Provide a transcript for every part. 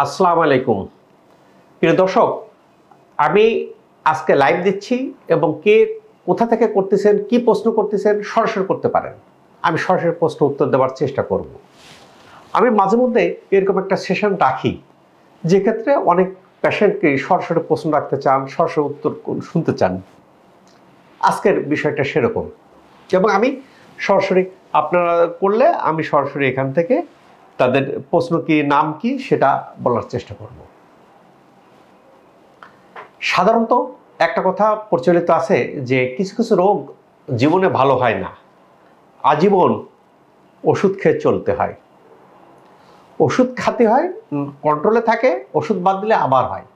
আসসালামু আলাইকুম প্রিয় দর্শক, আমি আজকে লাইভ দিচ্ছি এবং কে কোথা থেকে করতেছেন, কি প্রশ্ন করতেছেন সরাসরি করতে পারেন। আমি সরাসরি প্রশ্ন উত্তর দেওয়ার চেষ্টা করব। আমি মাঝে মধ্যে এরকম একটা সেশন রাখি, যে ক্ষেত্রে অনেক পেশেন্টকে সরাসরি প্রশ্ন রাখতে চান, সরাসরি উত্তর শুনতে চান। আজকের বিষয়টা সেরকম, এবং আমি সরাসরি আপনারা করলে আমি সরাসরি এখান থেকে তাদের প্রশ্ন কি, নাম কি, সেটা বলার চেষ্টা করব। সাধারণত একটা কথা প্রচলিত আছে যে কিছু কিছু রোগ জীবনে ভালো হয় না, আজীবন ওষুধ খেয়ে চলতে হয়। ওষুধ খেতে হয়, কন্ট্রোলে থাকে, ওষুধ বাদ দিলে আবার হয়।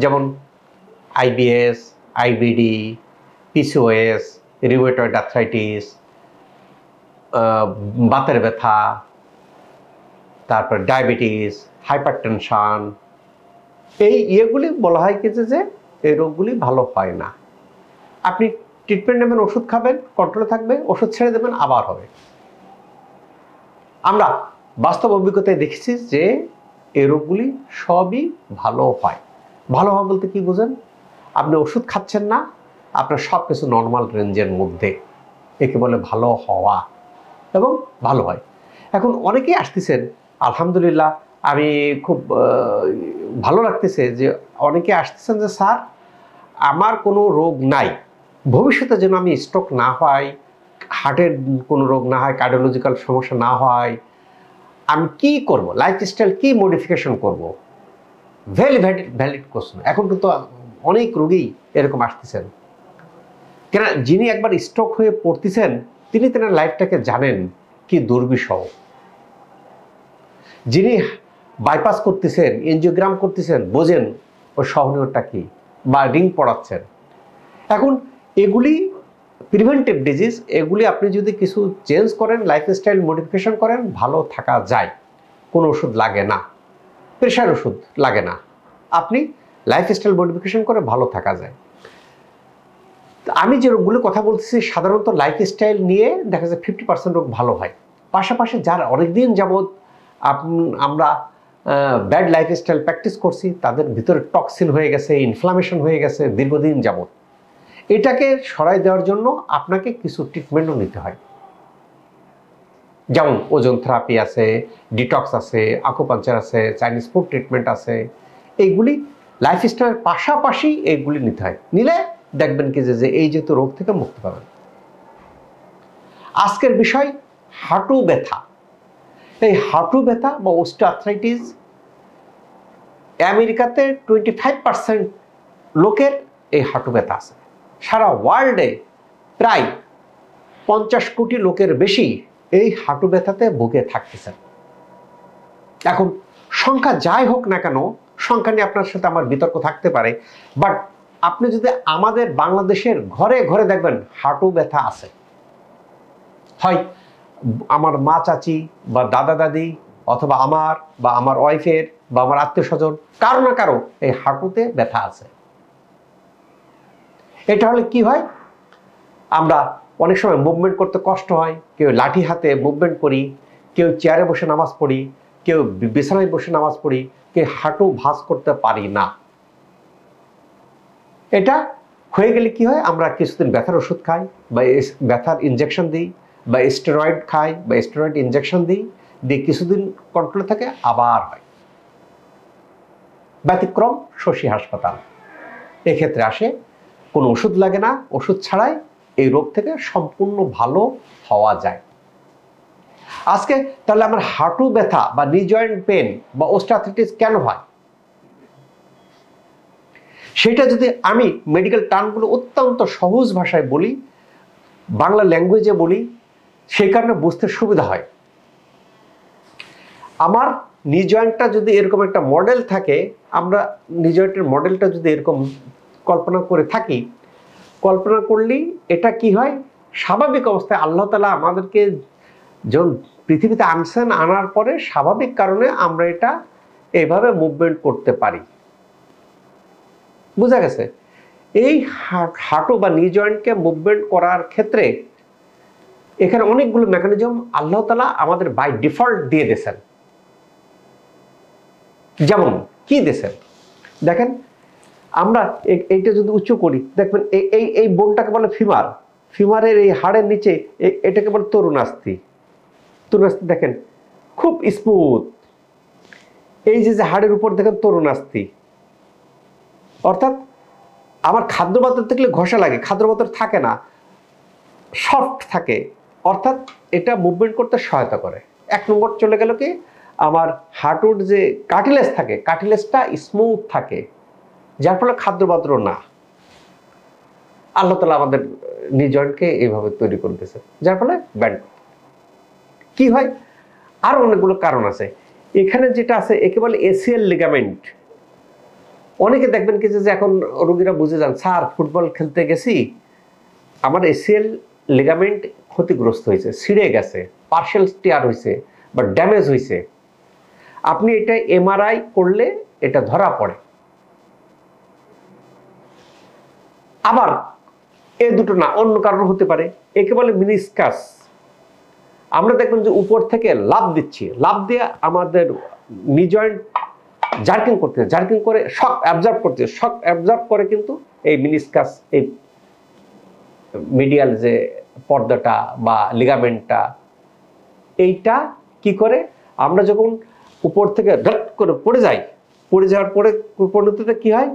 যেমন IBS, IBD, PCOS, rheumatoid arthritis, বাতের ব্যথা, তারপর ডায়াবেটিস, হাইপারটেনশন, এই ইয়েগুলি বলা হয় কিছু যে এই রোগগুলি ভালো হয় না। আপনি ট্রিটমেন্ট নেবেন, ওষুধ খাবেন, কন্ট্রোলে থাকবে, ওষুধ ছেড়ে দেবেন, আবার হবে। আমরা বাস্তব অভিজ্ঞতায় দেখেছি যে এই রোগগুলি সবই ভালো হয়। ভালো হয় বলতে কি বুঝেন? আপনি ওষুধ খাচ্ছেন না, আপনার সব কিছু নর্মাল রেঞ্জের মধ্যে, একে বলে ভালো হওয়া, এবং ভালো হয়। এখন অনেকেই আসতেছেন, আলহামদুলিল্লাহ, আমি খুব ভালো লাগতেছে যে অনেকে আসতেছেন যে স্যার আমার কোনো রোগ নাই, ভবিষ্যতে যেন আমি স্ট্রোক না হয়, হার্টের কোনো রোগ না হয়, কার্ডিওলজিক্যাল সমস্যা না হয়, আমি কি করব, লাইফস্টাইল কি মডিফিকেশন করব। Very valid question. এখন কিন্তু অনেক রোগী এরকম আসতেছেন, কেন যিনি একবার স্ট্রোক হয়ে পড়তেছেন তিনি তেনার লাইফটাকে জানেন কি দুর্বিষহ। যিনি বাইপাস করতেছেন, এনজিওগ্রাম করতেছেন, বোঝেন ওর সহনীয়তা কি, বা রিং পড়াচ্ছেন। এখন এগুলি প্রিভেন্টিভ ডিজিজ, এগুলি আপনি যদি কিছু চেঞ্জ করেন, লাইফস্টাইল মডিফিকেশন করেন, ভালো থাকা যায়। কোনো ওষুধ লাগে না, প্রেশার ওষুধ লাগে না, আপনি লাইফস্টাইল মডিফিকেশন করে ভালো থাকা যায়। আমি যে রোগগুলো কথা বলতেছি সাধারণত লাইফস্টাইল নিয়ে দেখা যায় 50% রোগ ভালো হয়। পাশাপাশি যারা অনেকদিন যাবৎ আমরা ব্যাড লাইফস্টাইল প্র্যাকটিস করছি, তাদের ভিতরে টক্সিন হয়ে গেছে, ইনফ্লামেশন হয়ে গেছে দীর্ঘদিন যাবৎ, এটাকে সরাই দেওয়ার জন্য আপনাকে কিছু ট্রিটমেন্টও নিতে হয়। যেমন ওজন থেরাপি আছে, ডিটক্স আছে, আকুপাঞ্চার আছে, চাইনিজ ফুড ট্রিটমেন্ট আছে। এইগুলি লাইফস্টাইলের পাশাপাশি এইগুলি নিতে হয়, নিলে দেখবেন কি যে এই যেহেতু রোগ থেকে মুক্তি পাবেন। আজকের বিষয় হাঁটু ব্যথা। এই হাঁটু ব্যথা বা অস্টিওআর্থ্রাইটিস আমেরিকাতে 25% লোকের এই হাঁটু ব্যথা আছে। সারা ওয়ার্ল্ডে প্রায় 50 কোটি লোকের বেশি এই হাঁটু ব্যথাতে ভুগে থাকতেছেন। এখন সংখ্যা যাই হোক না কেন, সংখ্যা নিয়ে আপনার সাথে আমার বিতর্ক থাকতে পারে, বাট আপনি যদি আমাদের বাংলাদেশের ঘরে ঘরে দেখবেন হাঁটু ব্যথা আছে। হয় আমার মা চাচি বা দাদা দাদি, অথবা আমার বা আমার ওয়াইফের বা আমার আত্মীয় স্বজন, কারো না কারো এই হাঁটুতে ব্যথা আছে। এটা হলে কি হয়, আমরা অনেক সময় মুভমেন্ট করতে কষ্ট হয়, কেউ লাঠি হাতে মুভমেন্ট করি, কেউ চেয়ারে বসে নামাজ পড়ি, কেউ বিছানায় বসে নামাজ পড়ি, কেউ হাঁটু ভাঁজ করতে পারি না। এটা হয়ে গেলে কি হয়, আমরা কিছুদিন ব্যথার ওষুধ খাই বা ব্যথার ইনজেকশন দিই, বা স্টেরয়েড খাই বা স্টেরয়েড ইনজেকশন দিই, দিয়ে কিছুদিন কন্ট্রোলে থাকে, আবার হয়। ব্যতিক্রম শশী হাসপাতাল, এক্ষেত্রে আসে কোনো ওষুধ লাগে না, ওষুধ ছাড়াই এই রোগ থেকে সম্পূর্ণ ভালো হওয়া যায়। আজকে তাহলে আমার হাঁটু ব্যথা বা নি জয়েন্ট পেন বা অস্টিওআর্থ্রাইটিস কেন হয়, সেটা যদি আমি মেডিকেল টার্মগুলো অত্যন্ত সহজ ভাষায় বলি, বাংলা ল্যাঙ্গুয়েজে বলি, সেই কারণে বুঝতে সুবিধা হয়। আমার নি জয়েন্টটা যদি এরকম একটা মডেল থাকে, আমরা নি জয়েন্টের মডেলটা যদি এরকম কল্পনা করে থাকি, কল্পনা করলেই এটা কি হয়, স্বাভাবিক অবস্থায় আল্লাহ তাআলা আমাদেরকে যখন পৃথিবীতে আনছেন, আনার পরে স্বাভাবিক কারণে আমরা এটা এইভাবে মুভমেন্ট করতে পারি। বোঝা গেছে? এই হাঁটু বা নি জয়েন্টকে মুভমেন্ট করার ক্ষেত্রে এখানে অনেকগুলো মেকানিজম আল্লাহ তাআলা আমাদের বাই ডিফল্ট দিয়ে দিয়েছেন। যেমন কি দেশেন দেখেন, আমরা এইটা যদি উঁচু করি দেখবেন এই এই বোনটাকে বলে ফিমার, ফিমারের এই হাড়ের নিচে এটাকে বলে তরুণাস্থি। তরুণাস্থি দেখেন খুব স্মুথ, এই যে যে হাড়ের উপর দেখেন তরুণাস্থি, অর্থাৎ আমার খাদ্য বাতর দেখলে ঘষা লাগে, খাদ্য বাতর থাকে না, সফট থাকে, অর্থাৎ এটা মুভমেন্ট করতে সহায়তা করে। 1 নম্বর চলে গেল কি, আমার হাঁটুর যে কার্টিলেজ থাকে, কার্টিলেজটা স্মুথ থাকে, যার ফলে খাদ্য বাতর না। আল্লাহ তাআলা আমাদের নি জয়েন্টকে এইভাবে তৈরি করতেছে, যার ফলে ব্যান্ড কি হয়। আরো অনেকগুলো কারণ আছে। এখানে যেটা আছে একে বলে এসিএল লিগামেন্ট। অনেকে দেখবেন কি যে এখন রোগীরা বুঝে যান, স্যার ফুটবল খেলতে গেছি, আমার এসিএল লিগামেন্ট ক্ষতিগ্রস্ত হয়েছে, ছিঁড়ে গেছে, পার্শিয়াল টিয়ার হয়েছে বা ড্যামেজ হয়েছে। আপনি এটা এমআরআই করলে এটা ধরা পড়ে। আবার এ দুটো না, অন্য কারণ হতে পারে, একে বলে মিনিসকাস। আমরা দেখবেন যে উপর থেকে লাফ দিচ্ছি, লাফ দিয়ে আমাদের নি জয়েন্ট জার্কিং করতে, জার্কিং করে শক অ্যাবজর্ব করতে, শক অ্যাবজর্ব করে কিন্তু এই মিনিসকাস, এই মিডিয়াল যে পর্দাটা বা লিগামেন্টটা, এইটা কি করে, আমরা যখন উপর থেকে ডট করে পড়ে যাই, পড়ে যাওয়ার পরে পরিণতিতে কি হয়,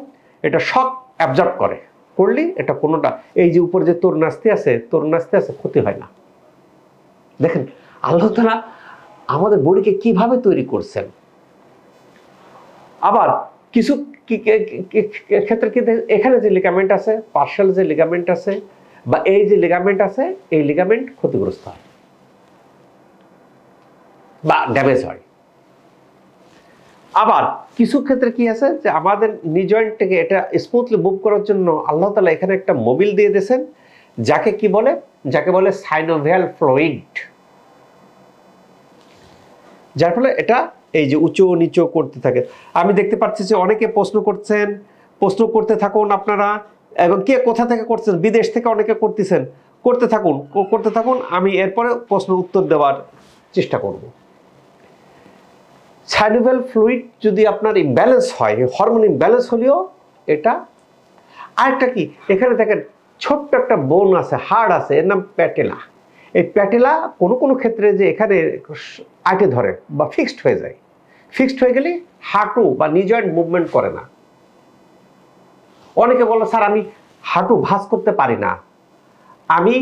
এটা শক অ্যাবজর্ব করে, করলে এটা কোনোটা এই যে উপরে যে তরুণাস্থি আছে, তরুণাস্থি আছে, ক্ষতি হয় না। দেখেন আল্লাহ তাআলা আমাদের বডিকে কিভাবে তৈরি করছেন। আবার কিছু ক্ষেত্রে কি এখানে যে লিগামেন্ট আছে, পার্শিয়াল যে লিগামেন্ট আছে বা এই যে লিগামেন্ট আছে, এই লিগামেন্ট ক্ষতিগ্রস্ত হয় বা ড্যামেজ হয়। আবার কিছু ক্ষেত্রে কি আছে যে আমাদের নি জয়েন্টটাকে এটা স্মুথলি মুভ করার জন্য আল্লাহ তাআলা এখানে একটা মোবিল দিয়ে দিয়েছেন, যাকে কি বলে, যাকে বলে সাইনোভিয়াল ফ্লুইড, যার ফলে এটা এই যে উঁচু নিচু করতে থাকে। আমি দেখতে পাচ্ছি যে অনেকে প্রশ্ন করছেন, প্রশ্ন করতে থাকুন আপনারা, এবং কে কোথা থেকে করছেন, বিদেশ থেকে অনেকে করতেছেন, করতে থাকুন, করতে থাকুন, আমি এরপরে প্রশ্ন উত্তর দেওয়ার চেষ্টা করব। সাইনোভিয়াল ফ্লুইড যদি আপনার ইমব্যালেন্স হয়, হরমোন ইমব্যালেন্স হলেও এটা। আরেকটা কি, এখানে দেখেন ছোট্ট একটা বোন আছে, হাড় আছে, এর নাম প্যাটেলা। এই প্যাটেলা কোনো কোনো ক্ষেত্রে যে এখানে আটে ধরে বা ফিক্সড হয়ে যায়, ফিক্সড হয়ে গেলে হাঁটু বা নি জয়েন্ট মুভমেন্ট করে না। অনেকে বলে স্যার আমি হাঁটু ভাঁজ করতে পারি না, আমি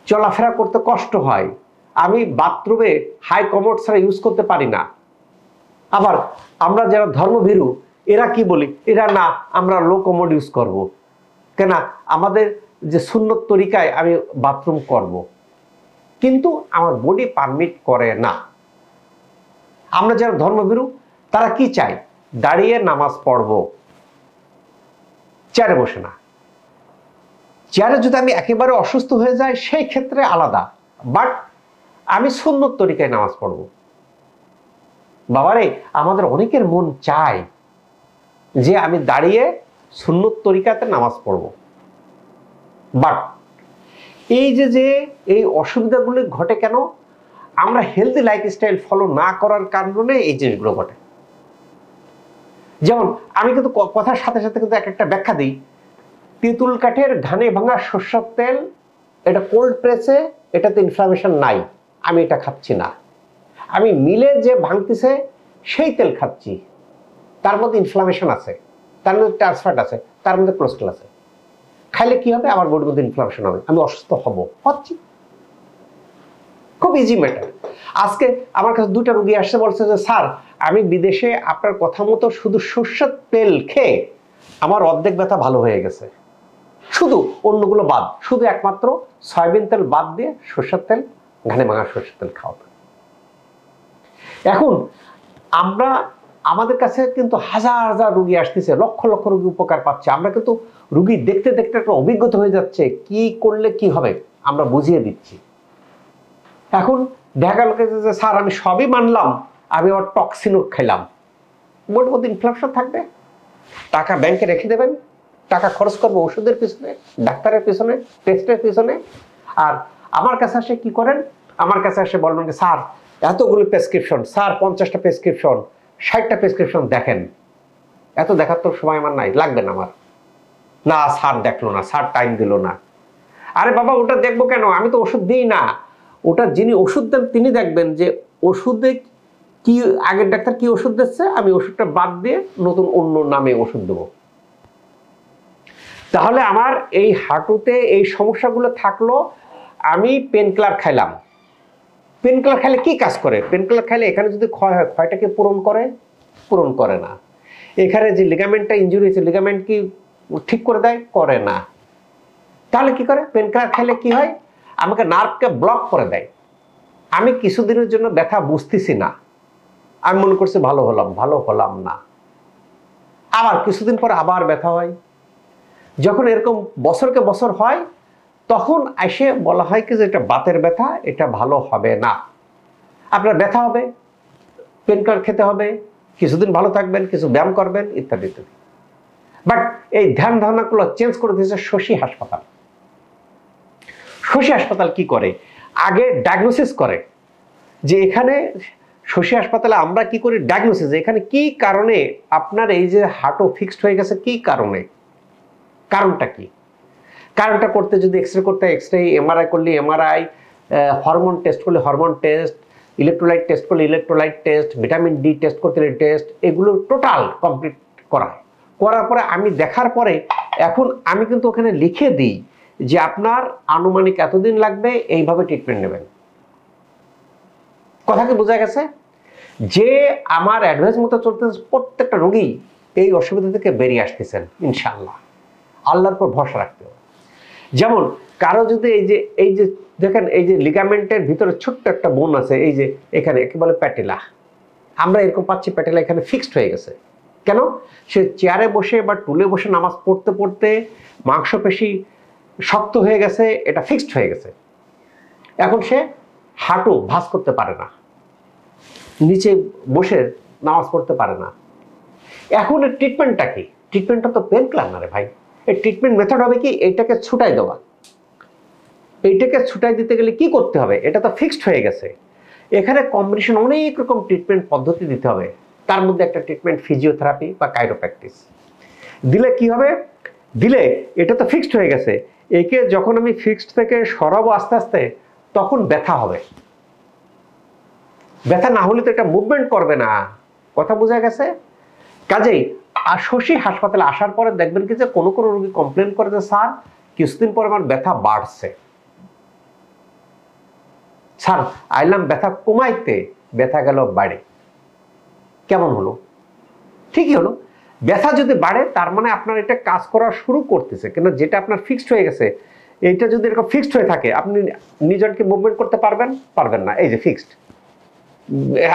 চলাফেরা করতে কষ্ট হয়, আমি বাথরুমে হাই কমোড ছাড়া ইউজ করতে পারি না। আবার আমরা যারা ধর্মভীরু এরা কি বলি, এরা না আমরা লো কমোড ইউজ করব, কেন আমাদের যে সুন্নত তরিকায় আমি বাথরুম করব, কিন্তু আমার বডি পারমিট করে না। আমরা যারা ধর্মভীরু তারা কি চাই, দাঁড়িয়ে নামাজ পড়ব, চেয়ারে বসে না। চেয়ারে যদি আমি একেবারে অসুস্থ হয়ে যাই সেই ক্ষেত্রে আলাদা, বাট আমি সুন্নত তরিকায় নামাজ পড়ব। বাবারে আমাদের অনেকের মন চায় যে আমি দাঁড়িয়ে সুন্নত তরিকাতে নামাজ পড়ব, বাট এই যে যে এই অসুবিধাগুলি ঘটে কেন, আমরা হেলদি লাইফস্টাইল ফলো না করার কারণে এই জিনিসগুলো ঘটে। যেমন আমি কিন্তু কথার সাথে সাথে কিন্তু একটা ব্যাখ্যা দিই, তেঁতুল কাঠের ঘানে ভাঙা সরষের তেল, এটা কোল্ড প্রেসে, এটাতে ইনফ্লামেশন নাই, আমি এটা খাচ্ছি না। আমি মিলে যে ভাঙতেছে সেই তেল খাচ্ছি, তার মধ্যে ইনফ্লামেশন আছে, তার মধ্যে ট্রান্সফ্যাট আছে, তার মধ্যে কোলেস্ট্রল আছে। খাইলে কি হবে, আমার বডির মধ্যে ইনফ্লামেশন হবে, আমি অসুস্থ হচ্ছি। খুব ইজি ম্যাটার। আজকে আমার কাছে 2টা রোগী আসছে, বলছে যে স্যার আমি বিদেশে আপনার কথা মতো শুধু সরষের তেল খেয়ে আমার অর্ধেক ব্যথা ভালো হয়ে গেছে, শুধু অন্যগুলো বাদ, শুধু একমাত্র সয়াবিন তেল বাদ দিয়ে সরষের তেল, ঘানে ভাঙা সরষের তেল খাওয়া। এখন আমরা আমাদের কাছে কিন্তু হাজার হাজার রোগী আসতেছে, লক্ষ লক্ষ রোগী উপকার পাচ্ছে, আমরা কিন্তু রোগী দেখতে দেখতে একটা অভিজ্ঞতা হয়ে যাচ্ছে, কি করলে কি হবে আমরা বুঝিয়ে দিচ্ছি। এখন দেখা গেল যে স্যার আমি সবই মানলাম, আমি আবার টক্সিনও খেলাম, বডির মধ্যে ইনফ্লামেশন থাকবে, টাকা ব্যাংকে রেখে দেবেন, টাকা খরচ করবো ওষুধের পিছনে, ডাক্তারের পিছনে, টেস্টের পিছনে। আর আমার কাছে আসে কি করেন, আমার কাছে এসে বলবেন যে স্যার এতগুলো প্রেসক্রিপশন, স্যার 50টা প্রেসক্রিপশন, 60টা প্রেসক্রিপশন দেখেন, এত দেখার তো সময় আমার নাই, লাগবে না আমার। না স্যার দেখলো না, স্যার টাইম দিল না। আরে বাবা ওটা দেখবো কেন, আমি তো ওষুধ দিই না। ওটা যিনি ওষুধ দেন তিনি দেখবেন যে ওষুধে কি, আগের ডাক্তার কি ওষুধ দিচ্ছে, আমি ওষুধটা বাদ দিয়ে নতুন অন্য নামে ওষুধ দেবো। তাহলে আমার এই হাঁটুতে এই সমস্যাগুলো থাকলো, আমি পেন কিলার খাইলাম। পেন কিলার খাইলে কি কাজ করে? পেন কিলার খাইলে এখানে যদি ক্ষয় হয়, ক্ষয়টাকে পূরণ করে? পূরণ করে না। এখানে যে লিগামেন্টটা ইনজুরি হয়েছে, লিগামেন্ট কি ঠিক করে দেয়? করে না। তাহলে কি করে? পেন কিলার খাইলে কি হয়? আমাকে নার্ভকে ব্লক করে দেয়। আমি কিছুদিনের জন্য ব্যথা বুঝতেছি না, আমি মনে করছি ভালো হলাম না। আবার কিছুদিন পর আবার ব্যথা হয়। যখন এরকম বছরকে বছর হয়, তখন এসে বলা হয় কি যে এটা বাতের ব্যথা, এটা ভালো হবে না। আপনার ব্যথা হবে, পেন কিলার খেতে হবে, কিছুদিন ভালো থাকবেন, কিছু ব্যায়াম করবেন, ইত্যাদি ইত্যাদি। বাট এই ধ্যান ধারণাগুলো চেঞ্জ করে দিয়েছে শশী হাসপাতাল। শশী হাসপাতাল কি করে? আগে ডায়াগনোসিস করে যে এখানে শশী হাসপাতালে আমরা কি করি, ডায়াগনোসিস, এখানে কি কারণে আপনার এই যে হাঁটু ফিক্সড হয়ে গেছে, কি কারণে, কারণটা কি। কারণটা করতে যদি এক্সরে করতে এক্সরে, এমআরআই করলে এমআরআই, হরমোন টেস্ট করলে হরমোন টেস্ট, ইলেকট্রোলাইট টেস্ট করলে electrolyte test, vitamin D test করতে টেস্ট, এগুলো টোটাল কমপ্লিট করা হয়। করার পরে আমি দেখার পরে এখন আমি কিন্তু ওখানে লিখে দিই যে আপনার আনুমানিক এতদিন লাগবে, এইভাবে ট্রিটমেন্ট নেবেন। কথা কি বোঝা গেছে? যে আমার অ্যাডভাইস মতো চলতেছে, প্রত্যেকটা রোগী এই অসুবিধা থেকে বেরিয়ে আসতেছেন ইনশাআল্লাহ। আল্লাহর উপর ভরসা রাখতে হবে। যেমন কারো যদি এই যে দেখেন, এই যে লিগামেন্টের ভিতরে ছোট্ট একটা বোন আছে, এই যে এখানে একে বলে প্যাটেলা, আমরা এরকম পাচ্ছি প্যাটেলা এখানে ফিক্সড হয়ে গেছে। কেন? সে চেয়ারে বসে বা টুলে বসে নামাজ পড়তে পড়তে মাংসপেশি শক্ত হয়ে গেছে, এটা ফিক্সড হয়ে গেছে। এখন সে হাঁটু ভাঁজ করতে পারে না, নিচে বসে নামাজ পড়তে পারে না। এখন এর ট্রিটমেন্টটা কি? ট্রিটমেন্টটা তো পেন কিলার না রে ভাই। এই ট্রিটমেন্ট মেথড হবে কি, এইটাকে ছুটাই দেওয়া। এইটাকে ছুটাই দিতে গেলে কি করতে হবে? এটা তো ফিক্সড হয়ে গেছে, এখানে কম্বিনেশন অনেক রকম ট্রিটমেন্ট পদ্ধতি দিতে হবে। তার মধ্যে একটা ট্রিটমেন্ট ফিজিওথেরাপি বা কাইরোপ্র্যাকটিস দিলে কি হবে, দিলে এটা তো ফিক্সড হয়ে গেছে, একে যখন আমি ফিক্সড থেকে সরাবো আস্তে আস্তে, তখন ব্যথা হবে। ব্যথা না হলে তো এটা মুভমেন্ট করবে না। কথা বোঝা গেছে? কাজেই আর শশী হাসপাতালে আসার পরে দেখবেন কি যে কোনো কোনো রোগী কমপ্লেন করে যে স্যার কিছুদিন পর আমার ব্যথা বাড়ছে, স্যার আইলাম ব্যথা কমাইতে, ব্যথা গেল বাড়ে। কেমন হলো? ঠিকই হলো। ব্যথা যদি বাড়ে তার মানে আপনার এটা কাজ করা শুরু করতেছে, কিন্তু যেটা আপনার ফিক্সড হয়ে গেছে, এইটা যদি এরকম ফিক্সড হয়ে থাকে, আপনি নিজনকে মুভমেন্ট করতে পারবেন না। এই যে ফিক্সড,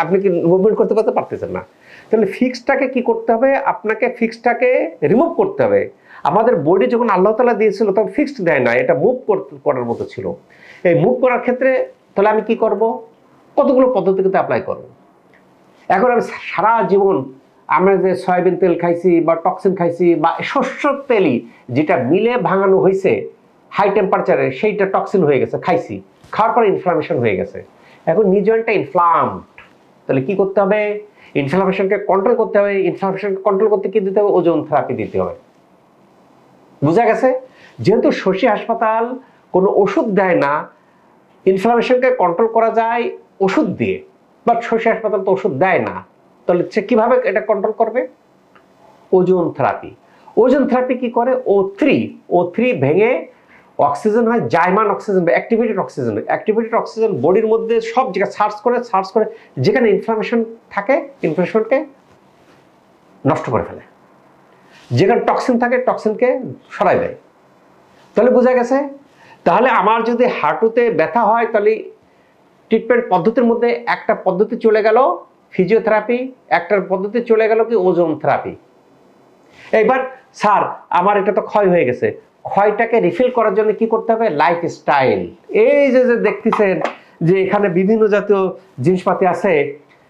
আপনি কি মুভমেন্ট করতে পারতেছেন না। তাহলে ফিক্সডটাকে কি করতে হবে? আপনাকে ফিক্সডটাকে রিমুভ করতে হবে। আমাদের বডি যখন আল্লাহ তাআলা দিয়েছিল তখন ফিক্সড দেয় না, এটা মুভ করার মতো ছিল। এই মুভ করার ক্ষেত্রে তাহলে আমি কি করব? কতগুলো পদ্ধতি কিন্তু অ্যাপ্লাই করব। এখন আমি সারা জীবন আমরা যে সয়াবিন তেল খাইছি বা টক্সিন খাইছি বা শস্যর তেলই যেটা মিলে ভাঙানো হয়েছে হাই টেম্পারেচারে, সেইটা টক্সিন হয়ে গেছে, খাইছি, খাওয়ার পরে ইনফ্লামেশন হয়ে গেছে। এখন নি জয়েন্টটা ইনফ্লামড, তাহলে কি করতে হবে? ইনফ্লামেশনকে কন্ট্রোল করতে হবে। ইনফ্লামেশনকে কন্ট্রোল করতে কি দিতে হবে? ওজোন থেরাপি দিতে হবে। বুঝা গেছে? যেহেতু শশী হাসপাতাল কোনো ওষুধ দেয় না, ইনফ্লামেশনকে কন্ট্রোল করা যায় ওষুধ দিয়ে, বাট শশী হাসপাতাল তো ওষুধ দেয় না, তাহলে সে কিভাবে এটা কন্ট্রোল করবে? Ozone therapy. ওজোন থেরাপি কি করে? O3 ভেঙে অক্সিজেন হয় জাইমান অক্সিজেন বা অ্যাক্টিভেটেড অক্সিজেন। অ্যাক্টিভেটেড অক্সিজেন বডির মধ্যে সব জায়গায় সার্চ করে যেখানে ইনফ্লামেশন থাকে ইনফ্লামেশনকে নষ্ট করে ফেলে, যেখানে টক্সিন থাকে টক্সিনকে সরাই দেয়। তাহলে বোঝা গেছে? তাহলে আমার যদি হাঁটুতে ব্যথা হয়, তাহলে ট্রিটমেন্ট পদ্ধতির মধ্যে একটা পদ্ধতি চলে গেল ফিজিওথেরাপি, একটা পদ্ধতি চলে গেল কি ওজোন থেরাপি। এইবার স্যার আমার এটা তো ক্ষয় হয়ে গেছে, ক্ষয়টাকে রিফিল করার জন্য কি করতে হবে? লাইফস্টাইল। এই যে দেখতেছেন যে এখানে বিভিন্ন জাতীয় জিনিসপাতি আছে,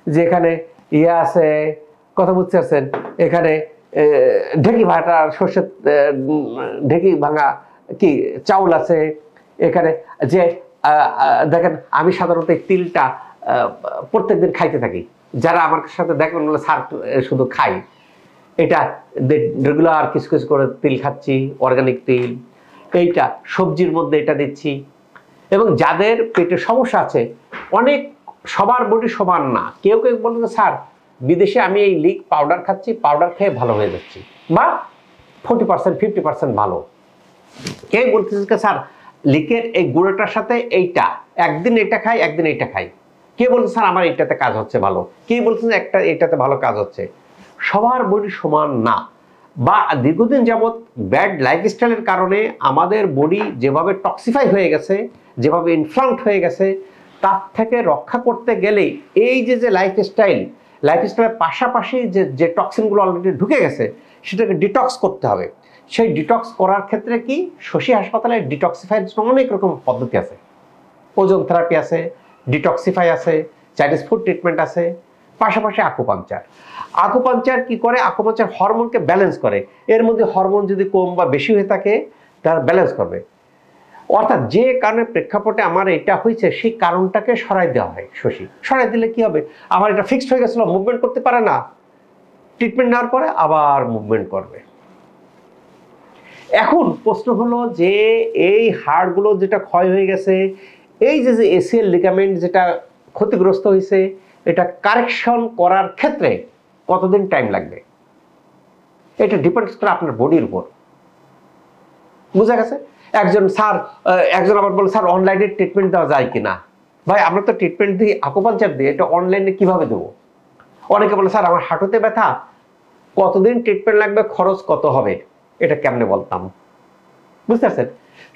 যে এখানে ইয়ে আছে, কথা বুঝতে পারছেন, এখানে ঢেকি ভাটা, সর্ষের ঢেকি ভাঙা কি চাউল আছে, এখানে যে দেখেন আমি সাধারণত এই তিলটা প্রত্যেকদিন খাইতে থাকি, যারা আমার সাথে দেখবেন বলে স্যার শুধু খাই, এটা রেগুলার কিছু কিছু করে তেল খাচ্ছি, অর্গানিক তেল, এইটা সবজির মধ্যে এটা দিচ্ছি। এবং যাদের পেটের সমস্যা আছে, অনেক সবার বডি সমান না, কেউ কেউ বলবে স্যার বিদেশে আমি এই লিক পাউডার খাচ্ছি, পাউডার খেয়ে ভালো হয়ে যাচ্ছি, বা 40% 50% ভালো। কেউ বলতেছে স্যার লিকের এই গুঁড়োটার সাথে এইটা, একদিন এটা খাই একদিন এইটা খাই। কে বলছে স্যার আমার এইটাতে কাজ হচ্ছে ভালো, কে বলছে একটা এইটাতে ভালো কাজ হচ্ছে। সবার বডি সমান না, বা দীর্ঘদিন যাবৎ ব্যাড লাইফস্টাইলের কারণে আমাদের বডি যেভাবে টক্সিফাই হয়ে গেছে, যেভাবে ইনফ্লামড হয়ে গেছে, তার থেকে রক্ষা করতে গেলে এই যে লাইফস্টাইলের পাশাপাশি যে টক্সিনগুলো অলরেডি ঢুকে গেছে সেটাকে ডিটক্স করতে হবে। সেই ডিটক্স করার ক্ষেত্রে কি শশী হাসপাতালে ডিটক্সিফাইয়ের জন্য অনেক রকম পদ্ধতি আছে। ওজন থেরাপি আছে, ডিটক্সিফাই আছে, চাইনিজ ফুড ট্রিটমেন্ট আছে, পাশাপাশি আকুপাঞ্চার কি করে? আকুপাঞ্চার হরমোনকে ব্যালেন্স করে। এর মধ্যে হরমোন যদি কম বা বেশি হয়ে থাকে তার ব্যালেন্স করবে। অর্থাৎ যে কারণে প্রেক্ষাপটে আমার এটা হয়েছে সেই কারণটাকে সরাই দেওয়া হয়। শশী সরাই দিলে কি হবে? আমার এটা ফিক্সড হয়ে গেছিল, মুভমেন্ট করতে পারে না, ট্রিটমেন্ট নেওয়ার পরে আবার মুভমেন্ট করবে। এখন প্রশ্ন হলো যে এই হাড়গুলো যেটা ক্ষয় হয়ে গেছে, এই যে এসিএল লিগামেন্ট যেটা ক্ষতিগ্রস্ত হয়েছে, এটা কারেকশন করার ক্ষেত্রে কতদিন টাইম লাগবে? এটা ডিপেন্ডস করে আপনার বডির উপর। বুঝা গেছে? একজন আবার বলে স্যার অনলাইনে ট্রিটমেন্ট দেওয়া যায় কিনা? ভাই আমরা তো ট্রিটমেন্ট দিই আকুপাঞ্চার দিয়ে, এটা অনলাইনে কিভাবে দেবো? অনেকে বলে স্যার আমার হাঁটুতে ব্যথা, কতদিন ট্রিটমেন্ট লাগবে, খরচ কত হবে? এটা কেমনে বলতাম? বুঝতে পারছেন?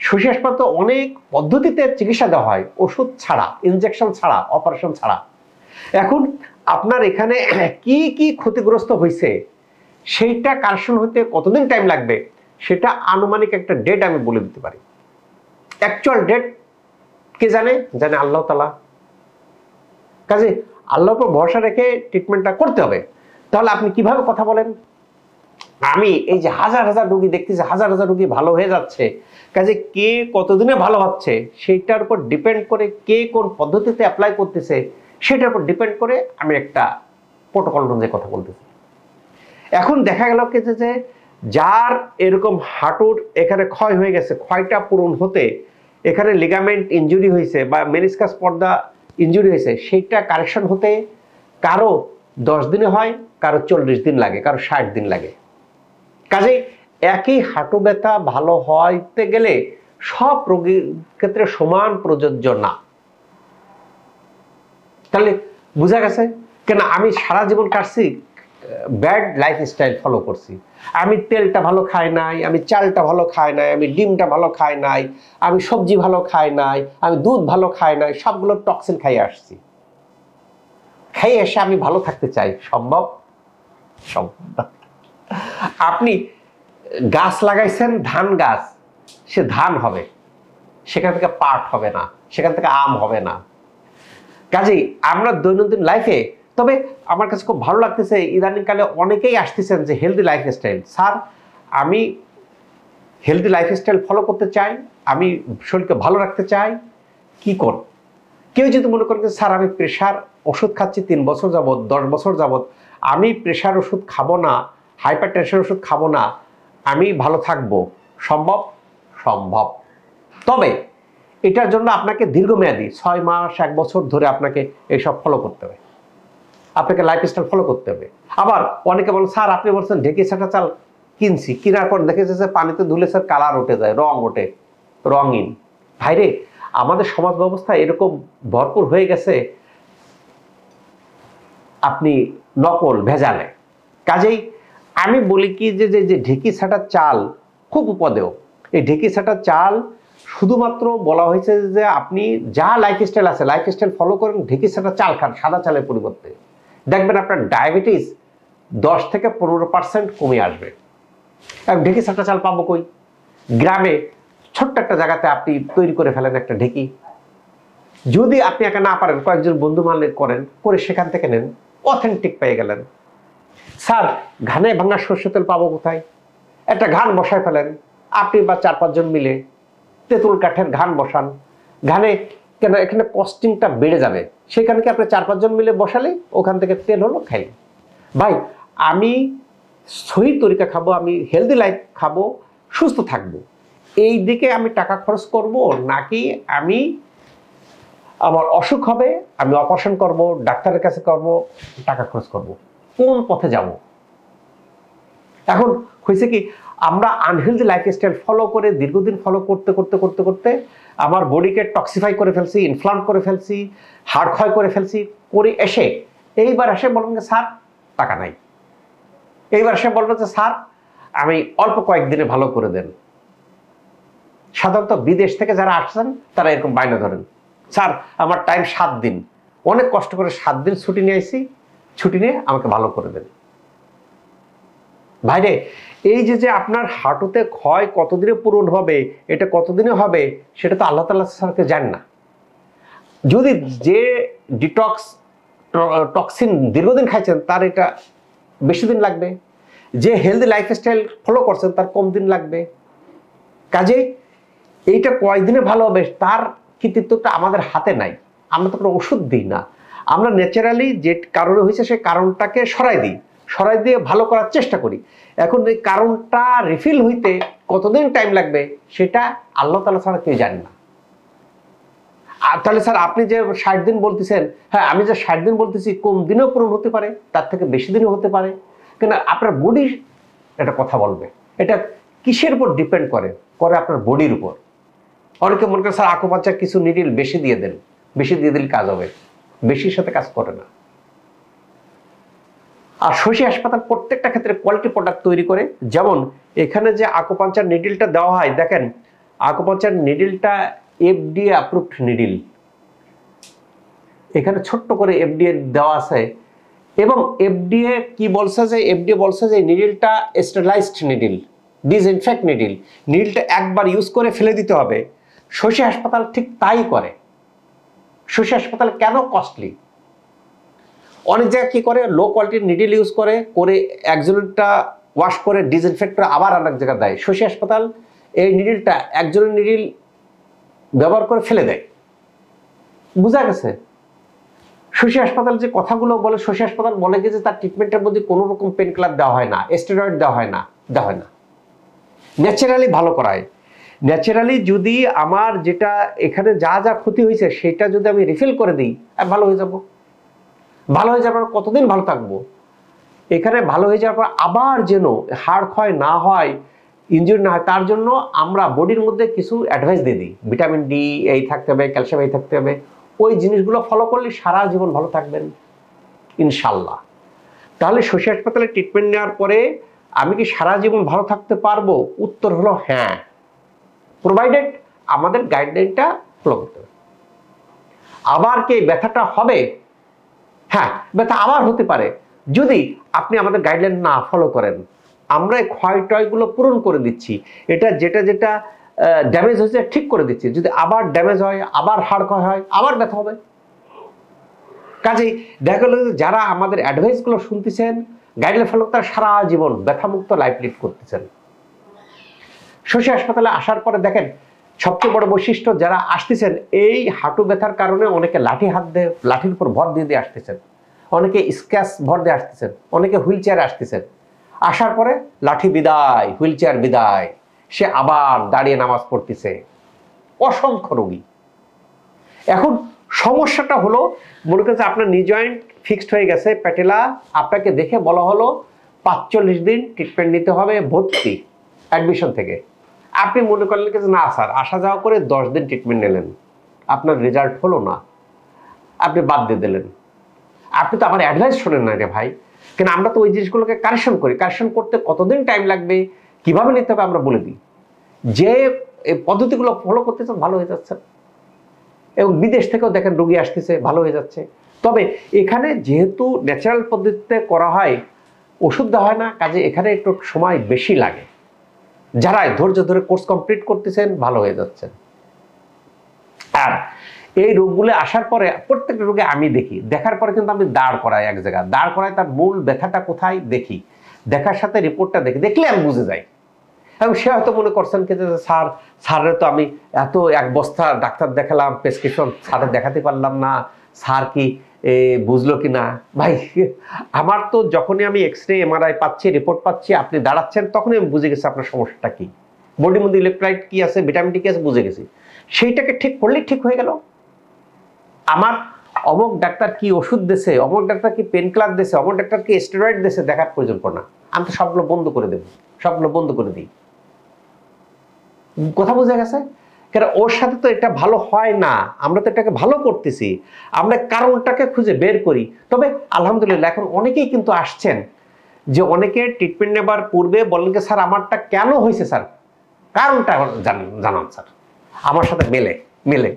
শশী হাসপাতালে অনেক পদ্ধতিতে চিকিৎসা দেওয়া হয়, ওষুধ ছাড়া, ইনজেকশন ছাড়া, অপারেশন ছাড়া। এখন আপনার এখানে কি কি ক্ষতিগ্রস্ত হয়েছে সেইটা কারেকশন হতে কতদিন টাইম লাগবে সেটা আনুমানিক একটা ডেট আমি বলে দিতে পারি। অ্যাকচুয়াল ডেট কে জানে? জানে আল্লাহ তাআলা। কাজে আল্লাহর উপর ভরসা রেখে ট্রিটমেন্টটা করতে হবে। তাহলে আপনি কিভাবে কথা বলেন? আমি এই যে হাজার হাজার রোগী দেখতেছি, হাজার হাজার রোগী ভালো হয়ে যাচ্ছে, কাজে কে কতদিনে ভালো হচ্ছে সেইটার উপর ডিপেন্ড করে, কে কোন পদ্ধতিতে অ্যাপ্লাই করতেছে সেটার উপর ডিপেন্ড করে আমি একটা প্রোটোকল অনুযায়ী কথা বলতেছি। এখন দেখা গেল কি যে যার এরকম হাঁটুর এখানে ক্ষয় হয়ে গেছে, ক্ষয়টা পূরণ হতে এখানে লিগামেন্ট ইনজুরি হয়েছে বা মেনিসকাস পর্দা ইনজুরি হয়েছে, সেইটা কারেকশন হতে কারো 10 দিনে হয়, কারো 40 দিন লাগে, কারো 60 দিন লাগে। কাজেই একই হাঁটু ব্যথা ভালো হইতে গেলে সব রোগীর ক্ষেত্রে সমান প্রযোজ্য না। তাহলে বুঝা গেছে কেন আমি সারা জীবন কাটছি ব্যাড লাইফস্টাইল ফলো করছি। আমি তেলটা ভালো খাই নাই, আমি চালটা ভালো খাই নাই, আমি ডিমটা ভালো খাই নাই, আমি সবজি ভালো খাই নাই, আমি দুধ ভালো খাই নাই, সবগুলো টক্সিন খাইয়ে আসছি। খাইয়ে এসে আমি ভালো থাকতে চাই, সম্ভব? সম্ভব। আপনি গাছ লাগাইছেন, ধান গাছ, সে ধান হবে, সেখান থেকে পাট হবে না, সেখান থেকে আম হবে না। কাজেই আমরা দৈনন্দিন লাইফে, তবে আমার কাছে খুব ভালো লাগতেছে ইদানিংকালে অনেকেই আসতেছেন যে হেলদি লাইফস্টাইল, স্যার আমি হেলদি লাইফস্টাইল ফলো করতে চাই, আমি শরীরকে ভালো রাখতে চাই, কি করব? কেউ যদি মনে করেন স্যার আমি প্রেশার ওষুধ খাচ্ছি 3 বছর যাবত, 10 বছর যাবত, আমি প্রেশার ওষুধ খাবো না, হাইপার টেনশন ওষুধ খাবো না, আমি ভালো থাকবো, সম্ভব? সম্ভব। তবে এটার জন্য আপনাকে দীর্ঘমেয়াদী 6 মাস 1 বছর ধরে আপনাকে এইসব ফলো করতে হবে, আপনাকে লাইফস্টাইল ফলো করতে হবে। আবার অনেকে বলেন স্যার আপনি বলছেন ঢেঁকি ছাঁটা চাল কিনছি, কেনার পর দেখেছে যে পানিতে ধুলে স্যার কালার উঠে যায়, রং ওঠে, রঙিন। ভাইরে আমাদের সমাজ ব্যবস্থা এরকম ভরপুর হয়ে গেছে, আপনি নকল ভেজালে। কাজেই আমি বলি কি যে যে ঢেঁকি ছাঁটা চাল খুব উপদেয়। এই ঢেঁকি ছাঁটা চাল শুধুমাত্র বলা হয়েছে যে আপনি যা লাইফস্টাইল আছে লাইফস্টাইল ফলো করেন, ঢেঁকি ছাঁটা চাল খান সাদা চালের পরিবর্তে, দেখবেন আপনার ডায়াবেটিস 10 থেকে 15% কমে আসবে। ঢেঁকি ছাঁটা চাল পাবো কই? গ্রামে ছোট্ট একটা জায়গাতে আপনি তৈরি করে ফেলেন একটা ঢেঁকি। যদি আপনি একা না পারেন, কয়েকজন বন্ধু মালিক করেন, করে সেখান থেকে নেন, অথেন্টিক পেয়ে গেলেন। স্যার ঘানে ভাঙা সরষের তেল পাবো কোথায়? একটা ঘান বসায় ফেলেন, আপনি বা 4-5 জন মিলে তেঁতুল কাঠের ঘান বসান, ঘানে কেন এখানে কস্টিংটা বেড়ে যাবে, সেখানে কি আপনি 4-5 জন মিলে বসালে ওখান থেকে তেল হলো খাইলে। ভাই আমি সহি তরিকা খাবো, আমি হেলদি লাইফ খাবো, সুস্থ থাকবো, এই দিকে আমি টাকা খরচ করব, নাকি আমি আমার অসুখ হবে আমি অপারেশন করব, ডাক্তারের কাছে করব, টাকা খরচ করব, কোন পথে যাব? এখন হয়েছে কি, আমরা আনহেলদি লাইফস্টাইল ফলো করে দীর্ঘদিন ফলো করতে করতে করতে করতে আমার বডিকে টক্সিফাই করে ফেলছি, ইনফ্লাম করে ফেলছি, হাড় ক্ষয় করে ফেলছি, করে এইবার এসে বলবেন যে স্যার টাকা নাই, এইবার এসে বলবেন যে স্যার আমি অল্প কয়েকদিনে ভালো করে দেন। সাধারণত বিদেশ থেকে যারা আসছেন তারা এরকম বায়না ধরেন, স্যার আমার টাইম 7 দিন, অনেক কষ্ট করে 7 দিন ছুটি নিয়ে আসছি, ছুটি নিয়ে আমাকে ভালো করে দেন। ভাইরে এই যে আপনার হাঁটুতে ক্ষয় কতদিনে পূরণ হবে, এটা কতদিনে হবে, সেটা তো আল্লাহ তাআলা স্যারকে জানেন না। যদি যে ডিটক্স টক্সিন দীর্ঘদিন খাইছেন তার এটা বেশি দিন লাগবে, যে হেলদি লাইফস্টাইল ফলো করছেন তার কম দিন লাগবে। কাজে এইটা কয়েকদিনে ভালো হবে তার কৃতিত্বটা আমাদের হাতে নাই। আমরা তো কোনো ওষুধ দিই না, আমরা ন্যাচারালি যে কারণে হয়েছে সেই কারণটাকে সরাই দিয়ে ভালো করার চেষ্টা করি। এখন এই কারণটা রিফিল হইতে কতদিন টাইম লাগবে সেটা আল্লাহ তাআলা ছাড়া কেউ জানে না। আর তাহলে স্যার আপনি যে 60 দিন বলতেছেন, হ্যাঁ আমি যে 60 দিন বলতেছি কম দিনেও পূরণ হতে পারে, তার থেকে বেশি দিনও হতে পারে, কিন্তু আপনার বডি এটা কথা বলবে। এটা কিসের উপর ডিপেন্ড করে আপনার বডির উপর। অনেকে মনে করে স্যার আকুপাঞ্চার কিছু নিডিল বেশি দিয়ে দেন, বেশি দিয়ে দিলে কাজ হবে, বেশির সাথে কাজ করে না। আর শশী হাসপাতাল প্রত্যেকটা ক্ষেত্রে কোয়ালিটি প্রোডাক্ট তৈরি করে। যেমন এখানে যে আকুপাঞ্চার নিডিলটা দেওয়া হয়, দেখেন আকুপাঞ্চার নিডিলটা FDA অ্যাপ্রুভড নিডিল, এখানে ছোট্ট করে FDA দেওয়া আছে, এবং FDA কি বলছে যে FDA বলছে যে নিডিলটা স্টেরিলাইজড নিডিল, ডিসইনফেক্ট নিডিল, নিডিলটা একবার ইউজ করে ফেলে দিতে হবে। শশী হাসপাতাল ঠিক তাই করে। শশী হাসপাতাল কেন কস্টলি? অনেক জায়গায় কি করে, লো কোয়ালিটির নিডিল ইউজ করে একজনেরটা ওয়াশ করে ডিসইনফেক্ট করে আবার আরেক জায়গায় দেয়। শশী হাসপাতাল এই নিডিলটা একজনের নিডিল ব্যবহার করে ফেলে দেয়। বুঝা গেছে? শশী হাসপাতাল যে কথাগুলো বলে, শশী হাসপাতাল বলে যে তার ট্রিটমেন্টের মধ্যে কোনো রকম পেন কিলার দেওয়া হয় না, স্টেরয়েড দেওয়া হয় না, ন্যাচারালি ভালো করায়। ন্যাচারালি যদি আমার যেটা এখানে যা যা ক্ষতি হয়েছে সেটা যদি আমি রিফিল করে দিই, আর ভালো হয়ে যাব। ভালো হয়ে যাওয়ার পর কতদিন ভালো থাকবো? এখানে ভালো হয়ে যাওয়ার পর আবার যেন হাড় ক্ষয় না হয়, ইনজুরি না হয়, তার জন্য আমরা বডির মধ্যে কিছু অ্যাডভাইস দিয়ে দিই। ভিটামিন ডি এই থাকতে হবে, ক্যালসিয়াম এই থাকতে হবে, ওই জিনিসগুলো ফলো করলে সারা জীবন ভালো থাকবেন ইনশাল্লাহ। তাহলে শশী হাসপাতালে ট্রিটমেন্ট নেওয়ার পরে আমি কি সারা জীবন ভালো থাকতে পারবো? উত্তর হলো হ্যাঁ, প্রোভাইডেড আমাদের গাইডলাইনটা ফলো করতে হবে। আবার কি ব্যথাটা হবে? হ্যাঁ, ব্যথা আবার হতে পারে যদি আপনি আমাদের গাইডলাইন না ফলো করেন। আমরা এই ক্ষয় টয়গুলো পূরণ করে দিচ্ছি, এটা যেটা ড্যামেজ হয়েছে ঠিক করে দিচ্ছি। যদি আবার ড্যামেজ হয়, আবার হাড় ক্ষয় হয়, আবার ব্যথা হবে। কাজেই দেখা গেল যারা আমাদের অ্যাডভাইসগুলো শুনতেছেন, গাইডলাইন ফলো তারা সারা জীবন ব্যথামুক্ত লাইফ লিড করতেছেন। শশী হাসপাতালে আসার পরে দেখেন সবচেয়ে বড় বৈশিষ্ট্য, যারা আসতেছেন এই হাঁটু ব্যথার কারণে অনেকে লাঠির উপর ভর দিয়ে আসতেছেন, অনেকে স্ক্যাচ ভর দিয়ে আসতেছেন, অনেকে হুইল চেয়ারে আসতেছেন। আসার পরে লাঠি বিদায়, হুইল চেয়ার বিদায়, সে আবার দাঁড়িয়ে নামাজ পড়তেছে। অসংখ্য রোগী। এখন সমস্যাটা হলো, মনে করছে আপনার নি জয়েন্ট ফিক্সড হয়ে গেছে, প্যাটেলা, আপনাকে দেখে বলা হলো 45 দিন ট্রিটমেন্ট নিতে হবে, ভর্তি অ্যাডমিশন থেকে। আপনি মনে করলেন যে না স্যার, আসা যাওয়া করে 10 দিন ট্রিটমেন্ট নিলেন, আপনার রেজাল্ট হলো না, আপনি বাদ দিয়ে দিলেন। আপনি তো আমার অ্যাডভাইস শোনেন না রে ভাই। কেন আমরা তো ওই জিনিসগুলোকে কারেকশন করি, কারেকশন করতে কতদিন টাইম লাগবে, কিভাবে নিতে হবে আমরা বলে দিই। যে পদ্ধতিগুলো ফলো করতেছে ভালো হয়ে যাচ্ছে, এবং বিদেশ থেকেও দেখেন রোগী আসতেছে, ভালো হয়ে যাচ্ছে। তবে এখানে যেহেতু ন্যাচারাল পদ্ধতিতে করা হয়, ওষুধ দেওয়া হয় না, কাজে এখানে একটু সময় বেশি লাগে। যারা ধৈর্য ধরে কোর্স কমপ্লিট করতেছেন ভালো হয়ে যাচ্ছেন। আর এই রোগগুলো আসার পরে প্রত্যেকটা রোগে আমি দেখি, দেখার পরে কিন্তু আমি দাঁড় করাই এক জায়গায়, দাঁড় করাই তার মূল ব্যথাটা কোথায় দেখি, দেখার সাথে রিপোর্টটা দেখি, দেখলে আমি বুঝে যাই এবং সে হয়তো মনে করছেন কি যে স্যারের তো আমি এত এক বস্তা ডাক্তার দেখালাম, প্রেসক্রিপশন স্যারের দেখাতে পারলাম না, স্যার কি বুঝলো কি না। ভাই আমার তো যখনই আমি এক্স-রে এমআরআই পাচ্ছি, রিপোর্ট পাচ্ছি, আপনি দাঁড়াচ্ছেন, তখনই আমি বুঝে গেছি আপনার সমস্যাটা কি, বডির মধ্যে ইলেকট্রোলাইট কি আছে, ভিটামিন ডি কি আছে বুঝে গেছি। সেইটাকে ঠিক করলেই ঠিক হয়ে গেল। আমার অমুক ডাক্তার কি ওষুধ দিয়েছে, অমুক ডাক্তার কি পেন কিলার দিয়েছে, অমুক ডাক্তার কি স্টেরয়েড দিয়েছে দেখার প্রয়োজন পড়ে না। আমি তো সবগুলো বন্ধ করে দেবো, সবগুলো বন্ধ করে দিই। কথা বোঝা গেছে? কারণ ওর সাথে তো এটা ভালো হয় না, আমরা তো এটাকে ভালো করতেছি, আমরা কারণটাকে খুঁজে বের করি। তবে আলহামদুলিল্লাহ এখন অনেকেই কিন্তু আসছেন যে অনেকে ট্রিটমেন্ট নেবার পূর্বে বলেন যে স্যার আমারটা কেন হয়েছে স্যার, কারণটা জানান স্যার। আমার সাথে মেলে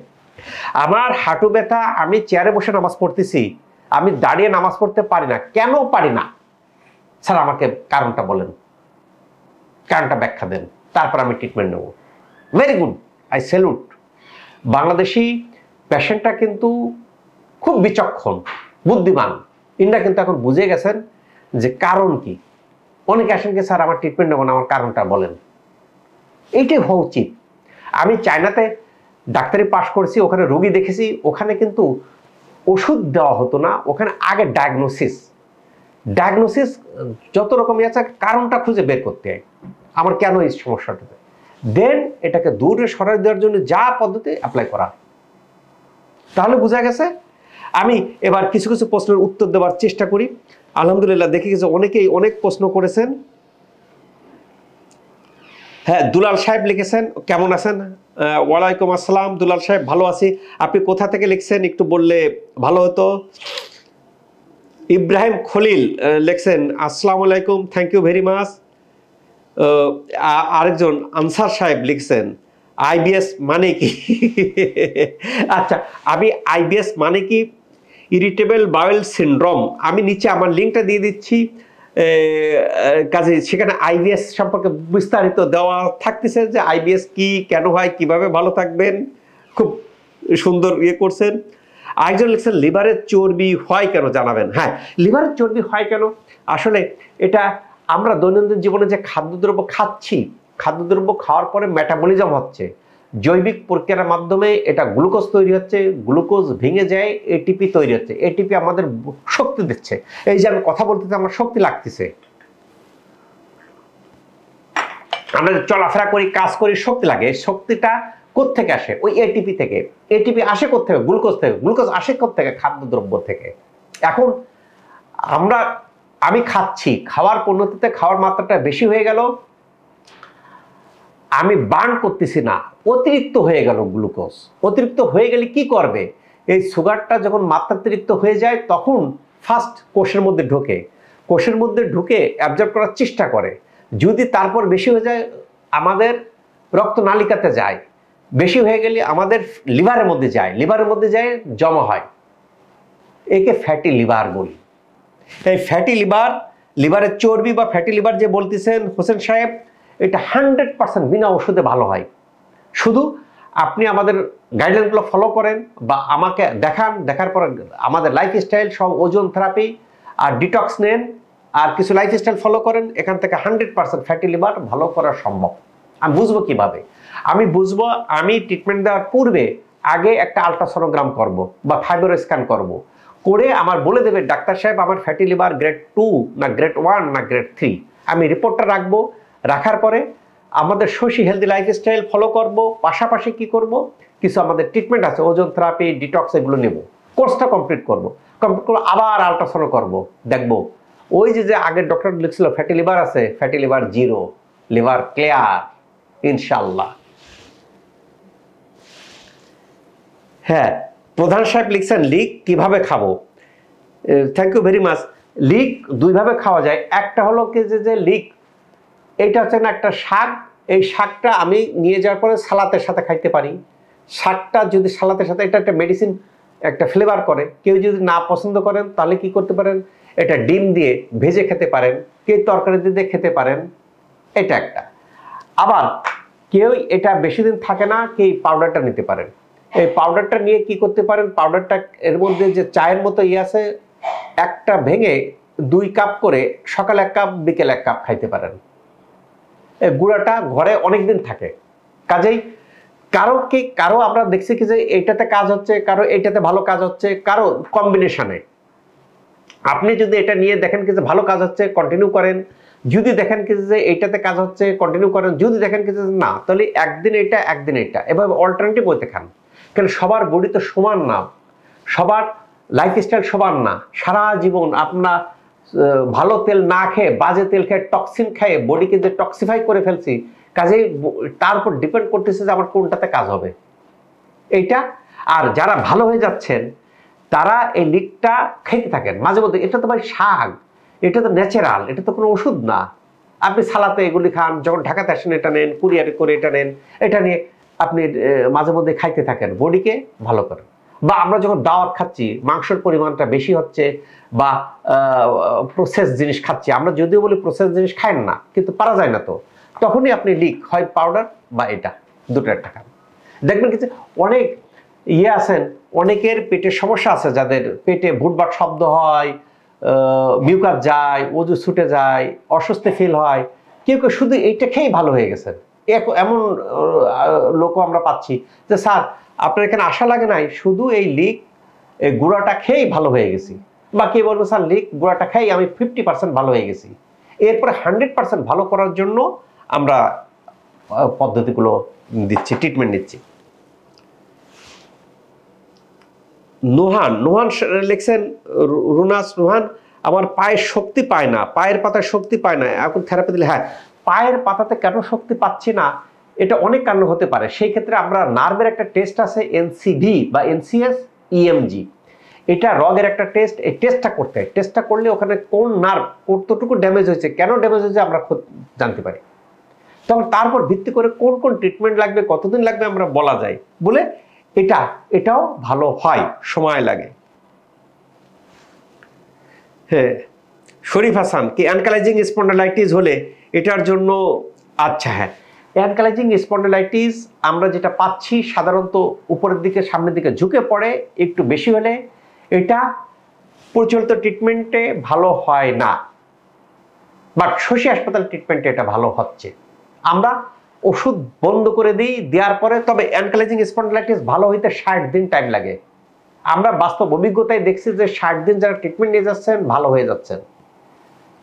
আমার হাঁটু ব্যথা, আমি চেয়ারে বসে নামাজ পড়তেছি, আমি দাঁড়িয়ে নামাজ পড়তে পারি না, কেন পারি না স্যার আমাকে কারণটা বলেন, কারণটা ব্যাখ্যা দেন, তারপর আমি ট্রিটমেন্ট নেব। Very good, I salute. Bangladeshi পেশেন্টটা কিন্তু খুব বিচক্ষণ, বুদ্ধিমান। ইন্ডিয়া কিন্তু এখন বুঝে গেছেন যে কারণ কি। অনেকে আসেন কি স্যার আমার ট্রিটমেন্ট নেব না, আমার কারণটা বলেন। এইটাই হওয়া উচিত। আমি চায়নাতে ডাক্তারি পাশ করেছি, ওখানে রোগী দেখেছি, ওখানে কিন্তু ওষুধ দেওয়া হতো না, ওখানে আগে ডায়াগনোসিস যত রকমই আছে কারণটা খুঁজে বের করতে হয় আমার কেন এই সমস্যাটা, দেন এটাকে দূরে সরাই দেওয়ার জন্য যা পদ্ধতি অ্যাপ্লাই করা। তাহলে বোঝা গেছে। আমি এবার কিছু কিছু প্রশ্নের উত্তর দেওয়ার চেষ্টা করি। আলহামদুলিল্লাহ দেখে গেছে অনেকেই অনেক প্রশ্ন করেছেন। হ্যাঁ, দুলাল সাহেব লিখেছেন কেমন আছেন। ওয়ালাইকুম আসসালাম দুলাল সাহেব, ভালো আছি। আপনি কোথা থেকে লিখছেন একটু বললে ভালো হতো। ইব্রাহিম খলিল লিখছেন আসসালামু আলাইকুম, থ্যাংক ইউ ভেরি মাচ। আরেকজন আনসার সাহেব লিখছেন আইবিএস মানে কি। আচ্ছা, আমি আইবিএস মানে কি, ইরিটেবল বাউল সিনড্রোম, আমি নিচে আমার লিঙ্কটা দিয়ে দিচ্ছি, কাজে সেখানে আইবিএস সম্পর্কে বিস্তারিত দেওয়া থাকতেছে যে আইবিএস কি, কেন হয়, কিভাবে ভালো থাকবেন, খুব সুন্দর করছেন। আরেকজন লিখছেন লিভারের চর্বি হয় কেন জানাবেন। হ্যাঁ, লিভারের চর্বি হয় কেন, আসলে এটা আমরা দৈনন্দিন জীবনে যে খাদ্যদ্রব্য খাচ্ছি, খাদ্যদ্রব্য খাওয়ার পরে মেটাবলিজম হচ্ছে, জৈবিক প্রক্রিয়ার মাধ্যমে এটা গ্লুকোজ তৈরি হচ্ছে, গ্লুকোজ ভেঙে যায়, এটিপি তৈরি হচ্ছে, এটিপি আমাদের শক্তি দিচ্ছে। এই যে আমি কথা বলতেছি আমার শক্তি লাগতেছে, আমরা চলাফেরা করি, কাজ করি, শক্তি লাগে। এই শক্তিটা কোত্থেকে আসে? ওই এটিপি থেকে। এটিপি আসে কোত্থেকে? গ্লুকোজ থেকে। গ্লুকোজ আসে কোত্থেকে? খাদ্যদ্রব্য থেকে। এখন আমি খাচ্ছি, খাওয়ার পদ্ধতিতে খাওয়ার মাত্রাটা বেশি হয়ে গেল, আমি বার্ন করতেছি না, অতিরিক্ত হয়ে গেল গ্লুকোজ। অতিরিক্ত হয়ে গেলে কি করবে? এই সুগারটা যখন মাত্রাতিরিক্ত হয়ে যায় তখন ফার্স্ট কোষের মধ্যে ঢোকে, কোষের মধ্যে ঢুকে অ্যাবজর্ব করার চেষ্টা করে। যদি তারপর বেশি হয়ে যায় আমাদের রক্তনালিকাতে যায়, বেশি হয়ে গেলে আমাদের লিভারের মধ্যে যায়, লিভারের মধ্যে যায় জমা হয়, একে ফ্যাটি লিভার বলি। এই ফ্যাটি লিভার, লিভারের চর্বি বা ফ্যাটি লিভার যে বলতেছেন হোসেন সাহেব, এটা 100% বিনা ওষুধে ভালো হয়। শুধু আপনি আমাদের গাইডলাইনগুলো ফলো করেন বা আমাকে দেখান, দেখার পর আমাদের লাইফস্টাইল সব ওজন থেরাপি আর ডিটক্স নেন আর কিছু লাইফস্টাইল ফলো করেন, এখান থেকে 100% ফ্যাটি লিভার ভালো করা সম্ভব। আমি বুঝবো কিভাবে? আমি বুঝবো, আমি ট্রিটমেন্ট দেওয়ার পূর্বে আগে একটা আলট্রাসোনোগ্রাম করব বা ফাইবার স্ক্যান করব, করে আমার বলে দেবে ডাক্তার সাহেব আমার ফ্যাটি লিভার গ্রেড 2 না গ্রেড 1 না গ্রেড 3। আমি রিপোর্টটা রাখবো, রাখার পরে আমাদের শশী হেলদি লাইফস্টাইল ফলো করব, পাশাপাশি কি করব, কিছু আমাদের ট্রিটমেন্ট আছে, ওজন থেরাপি, ডিটক্স, এগুলো নেব, কোর্সটা কমপ্লিট করব, আবার আলট্রাসোনো করব, দেখব ওই যে আগের ডক্টর লিখছিল ফ্যাটি লিভার আছে, ফ্যাটি লিভার 0, লিভার ক্লিয়ার ইনশাল্লাহ। হ্যাঁ, প্রধান সাহেব লিখছেন লিক কিভাবে খাবো। Thank you very much. Leek দুইভাবে খাওয়া যায়। একটা হলো কি যে লিক, এইটা হচ্ছে না একটা শাক, এই শাকটা আমি নিয়ে যাওয়ার পরে সালাতের সাথে খাইতে পারি। শাকটা যদি সালাতের সাথে, এটা একটা মেডিসিন, একটা ফ্লেভার করে। কেউ যদি না পছন্দ করেন তাহলে কি করতে পারেন, এটা ডিম দিয়ে ভেজে খেতে পারেন, কেউ তরকারি দিয়ে খেতে পারেন, এটা একটা। আবার কেউ এটা বেশি দিন থাকে না, কেউ পাউডারটা নিতে পারেন। এই পাউডারটা নিয়ে কি করতে পারেন, পাউডারটা এর মধ্যে যে চায়ের মতো আছে, একটা ভেঙে 2 কাপ করে সকালে 1 কাপ বিকেলে 1 কাপ খাইতে পারেন। এই গুঁড়াটা ঘরে অনেকদিন থাকে। কাজেই কারো আমরা দেখছি কি যে এইটাতে কাজ হচ্ছে, কারো এইটাতে ভালো কাজ হচ্ছে, কারো কম্বিনেশনে। আপনি যদি এটা নিয়ে দেখেন কি যে ভালো কাজ হচ্ছে, কন্টিনিউ করেন। যদি দেখেন কি যে এইটাতে কাজ হচ্ছে, কন্টিনিউ করেন। যদি দেখেন কি যে না, তাহলে একদিন এটা একদিন এটা, এভাবে অল্টারনেটিভ হইতে খান। কারণ সবার বডি তো সমান না, সবার লাইফস্টাইল সমান না। সারা জীবন আপনার ভালো তেল না খেয়ে বাজে তেল খেয়ে টক্সিন খেয়ে বডিকে যে টক্সিফাই করে ফেলছি, কাজেই তার উপর ডিপেন্ড করতেছে যে আমার কোনটাতে কাজ হবে এইটা। আর যারা ভালো হয়ে যাচ্ছেন তারা এই লিকটা খেতে থাকেন মাঝে মধ্যে। এটা তো ভাই শাক, এটা তো ন্যাচারাল, এটা তো কোনো ওষুধ না। আপনি সালাতে এগুলি খান, যখন ঢাকাতে আসেন এটা নেন, কুরিয়ারে করে এটা নেন, এটা নিয়ে আপনি মাঝে মধ্যে খাইতে থাকেন, বডিকে ভালো করেন। বা আমরা যখন দাওয়াত খাচ্ছি, মাংসের পরিমাণটা বেশি হচ্ছে বা প্রসেস জিনিস খাচ্ছি, আমরা যদিও বলি প্রসেস জিনিস খান না, কিন্তু পারা যায় না, তো তখনই আপনি লিক হয় পাউডার বা এটা দুটো একটা খান। দেখবেন কিছু অনেক আছেন, অনেকের পেটের সমস্যা আছে, যাদের পেটে ভুটভাট শব্দ হয়, মিউকাস যায়, ওজু ছুটে যায়, অস্বস্তি ফিল হয়। কেউ কেউ শুধু এইটা খেয়েই ভালো হয়ে গেছেন। এমন লোকও আমরা পাচ্ছি যে স্যার আপনার এখানে আশা লাগে নাই, শুধু এই লিক এই গুঁড়াটা খেয়েই ভালো হয়ে গেছি। বা কে বলবো স্যার লিক গুঁড়াটা খেয়েই আমি 50% ভালো হয়ে গেছি। এরপরে 100% ভালো করার জন্য আমরা পদ্ধতিগুলো দিচ্ছি, ট্রিটমেন্ট দিচ্ছি। নোহান লিখছেন, রুনাস নোহান, আমার পায়ের শক্তি পায় না, পায়ের পাতায় শক্তি পায় না, এখন থেরাপি দিলে। হ্যাঁ, পায়ের পাতাতে কেন শক্তি পাচ্ছি না, এটা অনেক কারণ হতে পারে। সেই ক্ষেত্রে আমরা নার্ভের একটা টেস্ট আছে, এনসিভি বা এনসিএস ইএমজি, এটা রগের একটা টেস্ট। এই টেস্টটা করলে ওখানে কোন নার্ভ কতটুকু ড্যামেজ হয়েছে, কেন ড্যামেজ হয়েছে আমরা জানতে পারি। তখন তারপর ভিত্তি করে কোন কোন ট্রিটমেন্ট লাগবে, কতদিন লাগবে আমরা বলা যায় বলে এটাও ভালো হয়, সময় লাগে। হ্যাঁ, শরীফ হাসান কি অ্যানকালাইজিং স্পন্ডালাইটিস হলে এটার জন্য, আচ্ছা হ্যাঁ, অ্যানকালাইজিং স্পন্ডালাইটিস আমরা যেটা পাচ্ছি সাধারণত উপরের দিকে সামনের দিকে ঝুঁকে পড়ে, একটু বেশি হলে এটা প্রচলিত ট্রিটমেন্টে ভালো হয় না, বাট শশী হাসপাতাল ট্রিটমেন্টে এটা ভালো হচ্ছে। আমরা ওষুধ বন্ধ করে দিই, দেওয়ার পরে তবে অ্যানকালাইজিং স্পন্ডালাইটিস ভালো হইতে 60 দিন টাইম লাগে। আমরা বাস্তব অভিজ্ঞতায় দেখছি যে 60 দিন যারা ট্রিটমেন্ট নিয়ে যাচ্ছেন ভালো হয়ে যাচ্ছেন।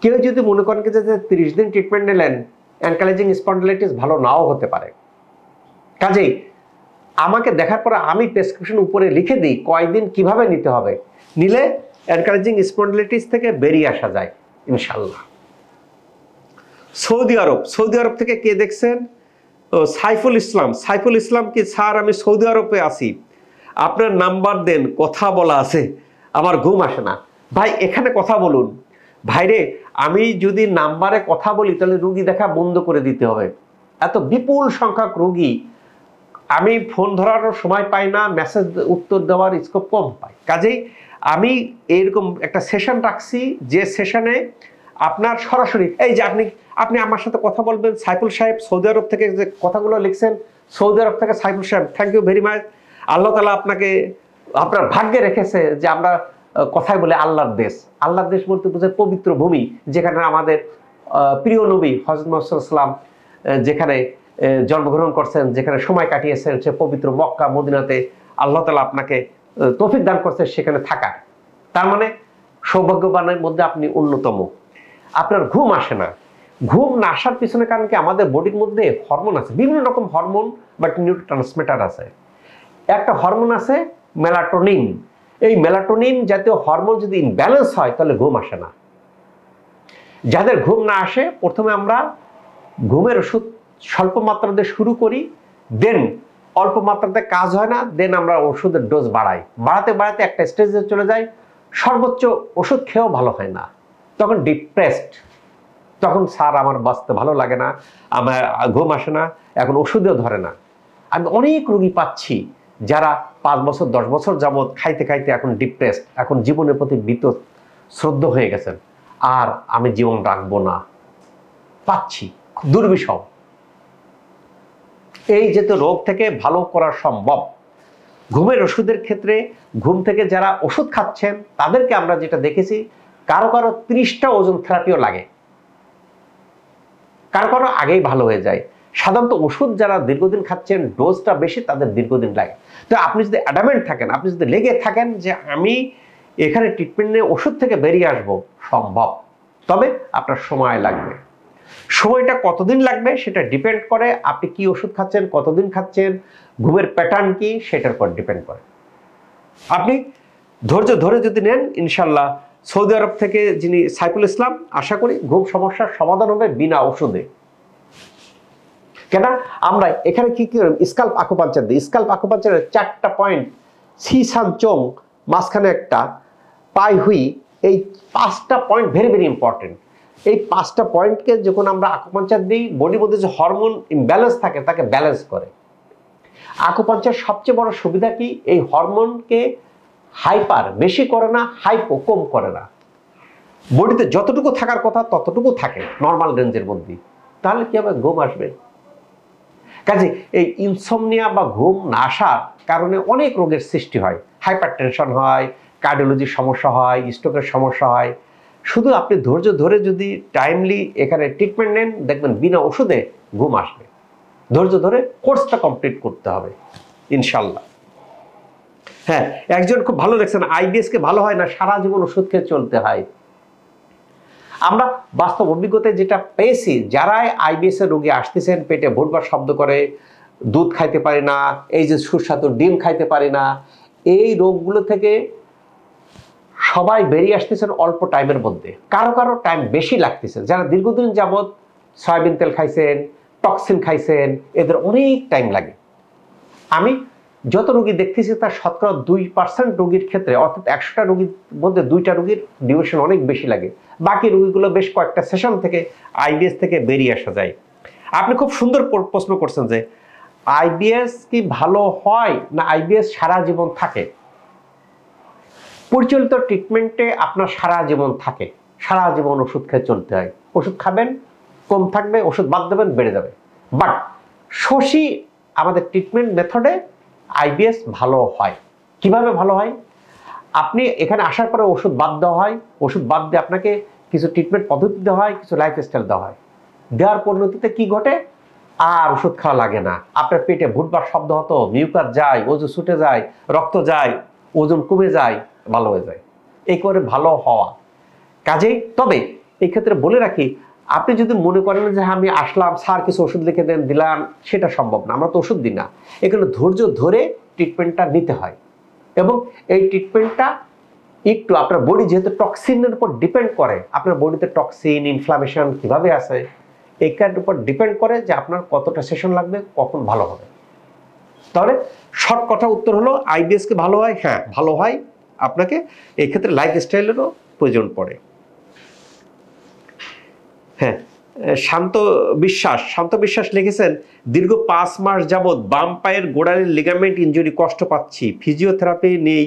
কেউ যদি মনে করেন যে 30 দিন ট্রিটমেন্ট নিলেন, অ্যানকালাইজিং স্পন্ডালাইটিস ভালো নাও হতে পারে। কাজেই আমাকে দেখার পরে আমি প্রেসক্রিপশন উপরে লিখে দিই কয়দিন কিভাবে নিতে হবে, নিলে অ্যানকালাইজিং স্পন্ডালাইটিস থেকে বেরিয়ে আসা যায় ইনশাল্লাহ। সৌদি আরব থেকে কে দেখছেন? সাইফুল ইসলাম কি স্যার আমি সৌদি আরবে আছি, আপনার নাম্বার দেন, কথা বলা আছে, আমার ঘুম আসে না। ভাই এখানে কথা বলুন। ভাইরে, আমি যদি নাম্বারে কথা বলি তাহলে রুগী দেখা বন্ধ করে দিতে হবে। এত বিপুল সংখ্যক রুগী, আমি ফোন ধরারও সময় পাই না, মেসেজ উত্তর দেওয়ার স্কোপ কম পাই। কাজেই আমি এরকম একটা সেশন রাখছি, যে সেশনে আপনার সরাসরি এই যে আপনি আমার সাথে কথা বলবেন। সাইফুল সাহেব সৌদি আরব থেকে যে কথাগুলো লিখছেন, সৌদি আরব থেকে সাইফুল সাহেব, থ্যাংক ইউ ভেরি মাচ। আল্লাহ তাআলা আপনাকে আপনার ভাগ্যে রেখেছে যে আমরা কথায় বলে আল্লাহর দেশ বলতে বোঝায় পবিত্র ভূমি, যেখানে আমাদের প্রিয় নবী হযরত মুহাম্মদ সাল্লাল্লাহু আলাইহি ওয়াসাল্লাম যেখানে জন্মগ্রহণ করছেন, যেখানে সময় কাটিয়েছেন, সে পবিত্র মক্কা মদিনাতে আল্লাহ তাআলা আপনাকে তৌফিক দান করছে সেখানে থাকার। তার মানে সৌভাগ্যবানের মধ্যে আপনি অন্যতম। আপনার ঘুম আসে না, ঘুম না আসার পিছনে কারণ কি, আমাদের বডির মধ্যে হরমোন আছে, বিভিন্ন রকম হরমোন বা নিউরোট্রান্সমিটার আছে। একটা হরমোন আছে মেলাটোনিন। এই মেলাটোনিন জাতীয় হরমোন যদি ইমব্যালেন্স হয় তাহলে ঘুম আসে না। যাদের ঘুম না আসে, প্রথমে আমরা ঘুমের ওষুধ স্বল্প মাত্রাতে শুরু করি, দেন অল্প মাত্রাতে কাজ হয় না, দেন আমরা ওষুধের ডোজ বাড়াতে বাড়াতে একটা স্টেজে চলে যায়, সর্বোচ্চ ওষুধ খেয়েও ভালো হয় না, তখন ডিপ্রেসড, তখন স্যার আমার বাঁচতে ভালো লাগে না, আমার ঘুম আসে না, এখন ওষুধেও ধরে না। আমি অনেক রোগী পাচ্ছি যারা 5 বছর 10 বছর যাবৎ খাইতে খাইতে এখন ডিপ্রেসড, এখন জীবনের প্রতি ভীত শ্রদ্ধ হয়ে গেছেন, আর আমি জীবন রাখবো না, পাচ্ছি দুর্বিষহ। এই যেহেতু রোগ থেকে ভালো করা সম্ভব, ঘুমের ওষুধের ক্ষেত্রে ঘুম থেকে যারা ওষুধ খাচ্ছেন তাদেরকে আমরা যেটা দেখেছি, কারো 30টা ওজন থেরাপিও লাগে, কারো কারো আগেই ভালো হয়ে যায়। সাধারণত ওষুধ যারা দীর্ঘদিন খাচ্ছেন, ডোজটা বেশি, তাদের দীর্ঘদিন লাগে। তো আপনি যদি অ্যাডামেন্ট থাকেন, আপনি যদি লেগে থাকেন যে আমি এখানে ট্রিটমেন্ট নিয়ে ওষুধ থেকে বেরিয়ে আসবো, সম্ভব, তবে আপনার সময় লাগবে। সময়টা কতদিন লাগবে সেটা ডিপেন্ড করে আপনি কি ওষুধ খাচ্ছেন, কতদিন খাচ্ছেন, ঘুমের প্যাটার্ন কি, সেটার উপর ডিপেন্ড করে। আপনি ধৈর্য ধরে যদি নেন, ইনশাল্লাহ সৌদি আরব থেকে যিনি সাইফুল ইসলাম, আশা করি ঘুম সমস্যার সমাধান হবে বিনা ওষুধে। কেন আমরা এখানে কি কি স্কাল্প আকুপাঞ্চার দিই। স্কাল্প আকুপাঞ্চারের 4টা পয়েন্ট, সি সান চোং, মাঝখানে একটা, পাই হুই, এই 5টা পয়েন্ট ভেরি ভেরি ইম্পর্টেন্ট। এই 5টা পয়েন্টকে যখন আমরা আকুপাঞ্চার দিই, বডির মধ্যে যে হরমোন ইমব্যালেন্স থাকে তাকে ব্যালেন্স করে। আকুপাঞ্চার সবচেয়ে বড় সুবিধা কি, এই হরমোনকে হাইপার বেশি করে না, হাইপো কম করে না। বডিতে যতটুকু থাকার কথা ততটুকু থাকে নর্মাল রেঞ্জের মধ্যে। তাহলে কি হবে, ঘুম আসবে। কাজে এই ইনসমনিয়া বা ঘুম না আসার কারণে অনেক রোগের সৃষ্টি হয়। হাইপার টেনশন হয়, কার্ডিওলজির সমস্যা হয়, স্ট্রোকের সমস্যা হয়। শুধু আপনি ধৈর্য ধরে যদি টাইমলি এখানে ট্রিটমেন্ট নেন, দেখবেন বিনা ওষুধে ঘুম আসবে। ধৈর্য ধরে কোর্সটা কমপ্লিট করতে হবে ইনশাল্লাহ। হ্যাঁ, একজন খুব ভালো দেখছেন, আইবিএস কে ভালো হয় না, সারা জীবন ওষুধ খেয়ে চলতে হয়। আমরা বাস্তব অভিজ্ঞতায় যেটা পেয়েছি, যারাই আইবিএস এর রোগী আসতেছেন, পেটে ভুটভাট শব্দ করে, দুধ খাইতে পারে না, এই যে সুস্বাদু ডিম খাইতে পারে না, এই রোগগুলো থেকে সবাই বেরিয়ে আসতেছেন অল্প টাইমের মধ্যে। কারো কারো টাইম বেশি লাগতেছে। যারা দীর্ঘদিন যাবৎ সয়াবিন তেল খাইছেন, টক্সিন খাইছেন, এদের অনেক টাইম লাগে। আমি যত রোগী দেখতেছি তার শতকরা 2% রোগীর ক্ষেত্রে, অর্থাৎ 100টা রোগীর মধ্যে 2টা রোগীর ডিউরেশন অনেক বেশি লাগে। বাকি রোগীগুলো বেশ কয়েকটা সেশন থেকে আইবিএস থেকে বেরিয়ে আসা যায়। আপনি খুব সুন্দর প্রশ্ন করছেন যে আইবিএস কি ভালো হয় না আইবিএস সারা জীবন থাকে। পরিচালিত ট্রিটমেন্টে আপনার সারা জীবন থাকে, সারা জীবন ওষুধ খেয়ে চলতে হয়। ওষুধ খাবেন, কম থাকবে, ওষুধ বাদ দেবেন, বেড়ে যাবে। বাট শশী আমাদের ট্রিটমেন্ট মেথডে আইবিএস ভালো হয়। কিভাবে ভালো হয়, আপনি এখানে আসার পরে ওষুধ বাদ দেওয়া হয়, ওষুধ বাদ দিয়ে আপনাকে কিছু ট্রিটমেন্ট পদ্ধতি দেওয়া হয়, কিছু লাইফস্টাইল দেওয়া হয়। দেওয়ার পরিণতিতে কি ঘটে, আর ওষুধ খাওয়া লাগে না। আপনার পেটে ভুটভাট শব্দ হতো, মিউকাস যায়, ওজন ছুটে যায়, রক্ত যায়, ওজন কমে যায়, ভালো হয়ে যায়। এই করে ভালো হওয়া। কাজেই তবে এই ক্ষেত্রে বলে রাখি, আপনি যদি মনে করেন যে আমি আসলাম, স্যার কিছু ওষুধ লিখে দেন, দিলাম, সেটা সম্ভব না। আমরা তো ওষুধ দিই না। এখানে ধৈর্য ধরে ট্রিটমেন্টটা নিতে হয়। এবং এই ট্রিটমেন্টটা একটু আপনার বডি যেহেতু টক্সিনের উপর ডিপেন্ড করে, আপনার বডিতে টক্সিন ইনফ্লামেশন কিভাবে আছে, এইটার উপর ডিপেন্ড করে যে আপনার কতটা সেশন লাগবে, কখন ভালো হবে। তাহলে শর্ট কথা উত্তর হলো, আইবিএস কে ভালো হয়, হ্যাঁ ভালো হয়। আপনাকে এই ক্ষেত্রে লাইফস্টাইলেরও প্রয়োজন পড়ে। হ্যাঁ, শান্ত বিশ্বাস লিখেছেন, দীর্ঘ 5 মাস যাবৎ বাম পায়ের গোড়ালির লিগামেন্ট ইনজুরি, কষ্ট পাচ্ছি, ফিজিওথেরাপি নেই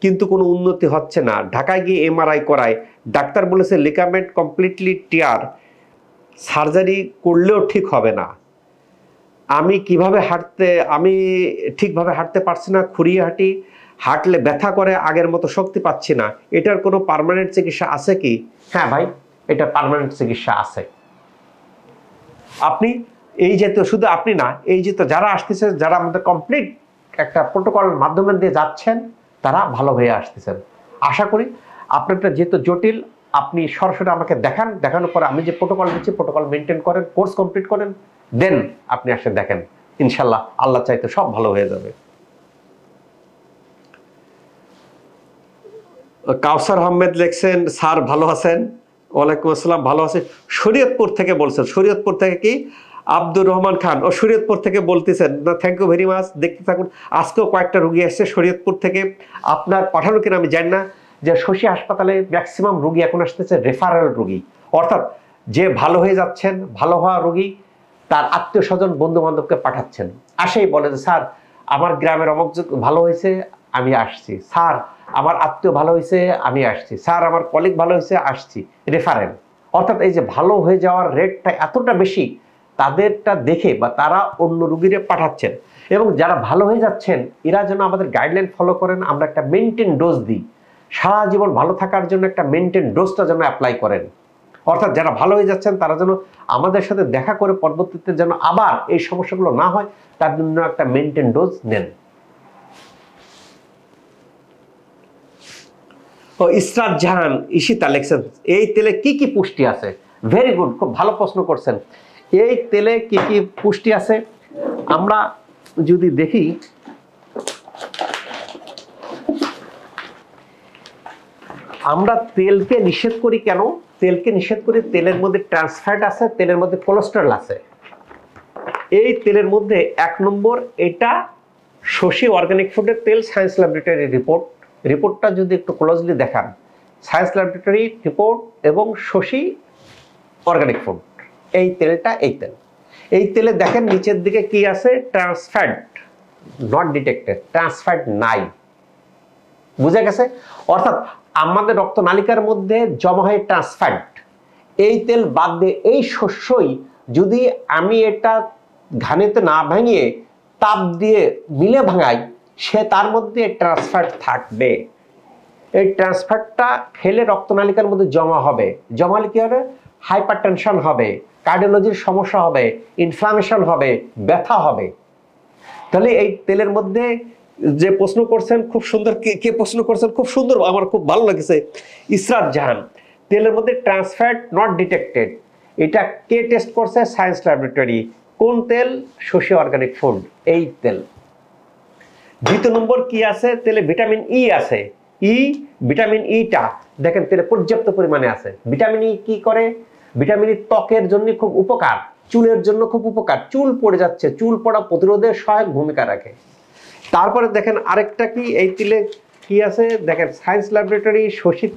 কিন্তু কোনো উন্নতি হচ্ছে না। ঢাকায় গিয়ে এমআরআই করায়, ডাক্তার বলেছে লিগামেন্ট কমপ্লিটলি টিয়ার, সার্জারি করলেও ঠিক হবে না। আমি ঠিকভাবে হাঁটতে পারছি না, খুঁড়িয়ে হাঁটি, হাঁটলে ব্যথা করে, আগের মতো শক্তি পাচ্ছি না। এটার কোনো পার্মানেন্ট চিকিৎসা আছে কি? হ্যাঁ ভাই, এটা পার্মানেন্ট চিকিৎসা আছে। আপনি এই যে, তো শুধু আপনি না, এই যে তো যারা আসতেছে, যারা আমাদের কমপ্লিট একটা প্রোটোকল মাধ্যমে দিয়ে যাচ্ছেন, তারা ভালো হয়ে আসতেছেন। আশা করি আপনারটা যেহেতু জটিল, আপনি সরাসরি আমাকে দেখান, দেখানোর পরে আমি যে প্রোটোকল দিচ্ছি, প্রোটোকল মেনটেন করেন, কোর্স কমপ্লিট করেন, দেন আপনি আসে দেখেন, ইনশাল্লাহ আল্লাহ চাইতে সব ভালো হয়ে যাবে। কাউসার আহমেদ লিখছেন, স্যার ভালো আছেন? ওয়ালাইকুম আসসালাম, ভালো আছে। শরীয়তপুর থেকে বলছেন, শরীয়তপুর থেকে কি আব্দুর রহমান খান, ও শরীয়তপুর থেকে বলতেছেন না, থ্যাংক ইউ ভেরি মাচ। দেখতে থাকুন, আজকেও কয়েকটা রুগী আসছে শরীয়তপুর থেকে। আপনার পাঠানো কিনা আমি জানি না, যে শশী হাসপাতালে ম্যাক্সিমাম রুগী এখন আসতেছে রেফারেল রুগী, অর্থাৎ যে ভালো হয়ে যাচ্ছেন, ভালো হওয়া রুগী তার আত্মীয় স্বজন বন্ধু বান্ধবকে পাঠাচ্ছেন। আসেই বলে যে স্যার আমার গ্রামের অমুক ভালো হয়েছে, আমি আসছি। স্যার আমার আত্মীয় ভালো হয়েছে, আমি আসছি। স্যার আমার কলিগ ভালো হয়েছে, আসছি। রেফারেল, অর্থাৎ এই যে ভালো হয়ে যাওয়ার রেটটা এতটা বেশি, তাদেরটা দেখে বা তারা অন্য রুগীরে পাঠাচ্ছেন। এবং যারা ভালো হয়ে যাচ্ছেন, এরা যেন আমাদের গাইডলাইন ফলো করেন, আমরা একটা মেনটেন ডোজ দিই। সারা জীবন ভালো থাকার জন্য একটা মেনটেন ডোজটা যেন অ্যাপ্লাই করেন। অর্থাৎ যারা ভালো হয়ে যাচ্ছেন তারা যেন আমাদের সাথে দেখা করে পরবর্তীতে যেন আবার এই সমস্যাগুলো না হয় তার জন্য একটা মেইনটেইন ডোজ নেন। ও ইসরাত জাহান ঈশিতা লিখছেন এই তেলে কি কি পুষ্টি আছে? ভেরি গুড, খুব ভালো প্রশ্ন করছেন। এই তেলে কি কি পুষ্টি আছে আমরা যদি দেখি, আমরা তেলকে নিষেধ করি কেন? তেলকে নিষেধ করি, তেলের মধ্যে ট্রান্স ফ্যাট আছে, তেলের মধ্যে কোলেস্টেরল আছে। এই তেলের মধ্যে 1 নম্বর, এটা শশী অর্গানিক ফুডের তেল, সায়েন্স ল্যাবরেটরি রিপোর্টটা যদি একটু ক্লোজলি দেখান, সায়েন্স ল্যাবরেটরি রিপোর্ট এবং শশী অর্গানিক ফুড, এই তেলটা এই তেলে দেখেন নিচের দিকে কি আছে, trans fat not detected, trans fat নাই। বুঝা গেছে? অর্থাৎ আমাদের রক্তনালিকার মধ্যে জমা হয় ট্রান্স ফ্যাট। এই তেল বাদ দিয়ে এই শস্যই যদি আমি এটা ঘানিতে না ভাঙিয়ে তাপ দিয়ে মিলে ভাঙাই, সে তার মধ্যে ট্রান্স ফ্যাট থাকবে। এই ট্রান্স ফ্যাটটা খেলে রক্তনালিকার মধ্যে জমা হবে, জমালে কি হবে? হাইপারটেনশন হবে, কার্ডিওলজির সমস্যা হবে, ইনফ্লামেশন হবে, ব্যথা হবে। তাহলে এই তেলের মধ্যে যে প্রশ্ন করছেন খুব সুন্দর, কে প্রশ্ন করছেন খুব সুন্দর, আমার খুব ভালো লাগছে, ইসরাত জাহান। তেলের মধ্যে ট্রান্স ফ্যাট নট ডিটেক্টেড, এটা কে টেস্ট করছে? Science laboratory. কোন তেল? শশী অর্গানিক ফুড, এই তেল। দ্বিতীয় নম্বর কি আছে? তেলে ভিটামিন ই আছে। ভিটামিন ইটা দেখেন তেলে পর্যাপ্ত পরিমাণে আছে। ভিটামিন ই কি করে? ভিটামিন ই ত্বকের জন্য খুব উপকার, চুলের জন্য খুব উপকার, চুল পড়ে যাচ্ছে, চুল পড়া প্রতিরোধে সহায়ক ভূমিকা রাখে। তারপরে দেখেন আরেকটা কি, এই তেলে কি আছে দেখেন, সায়েন্স ল্যাবরেটরি শশী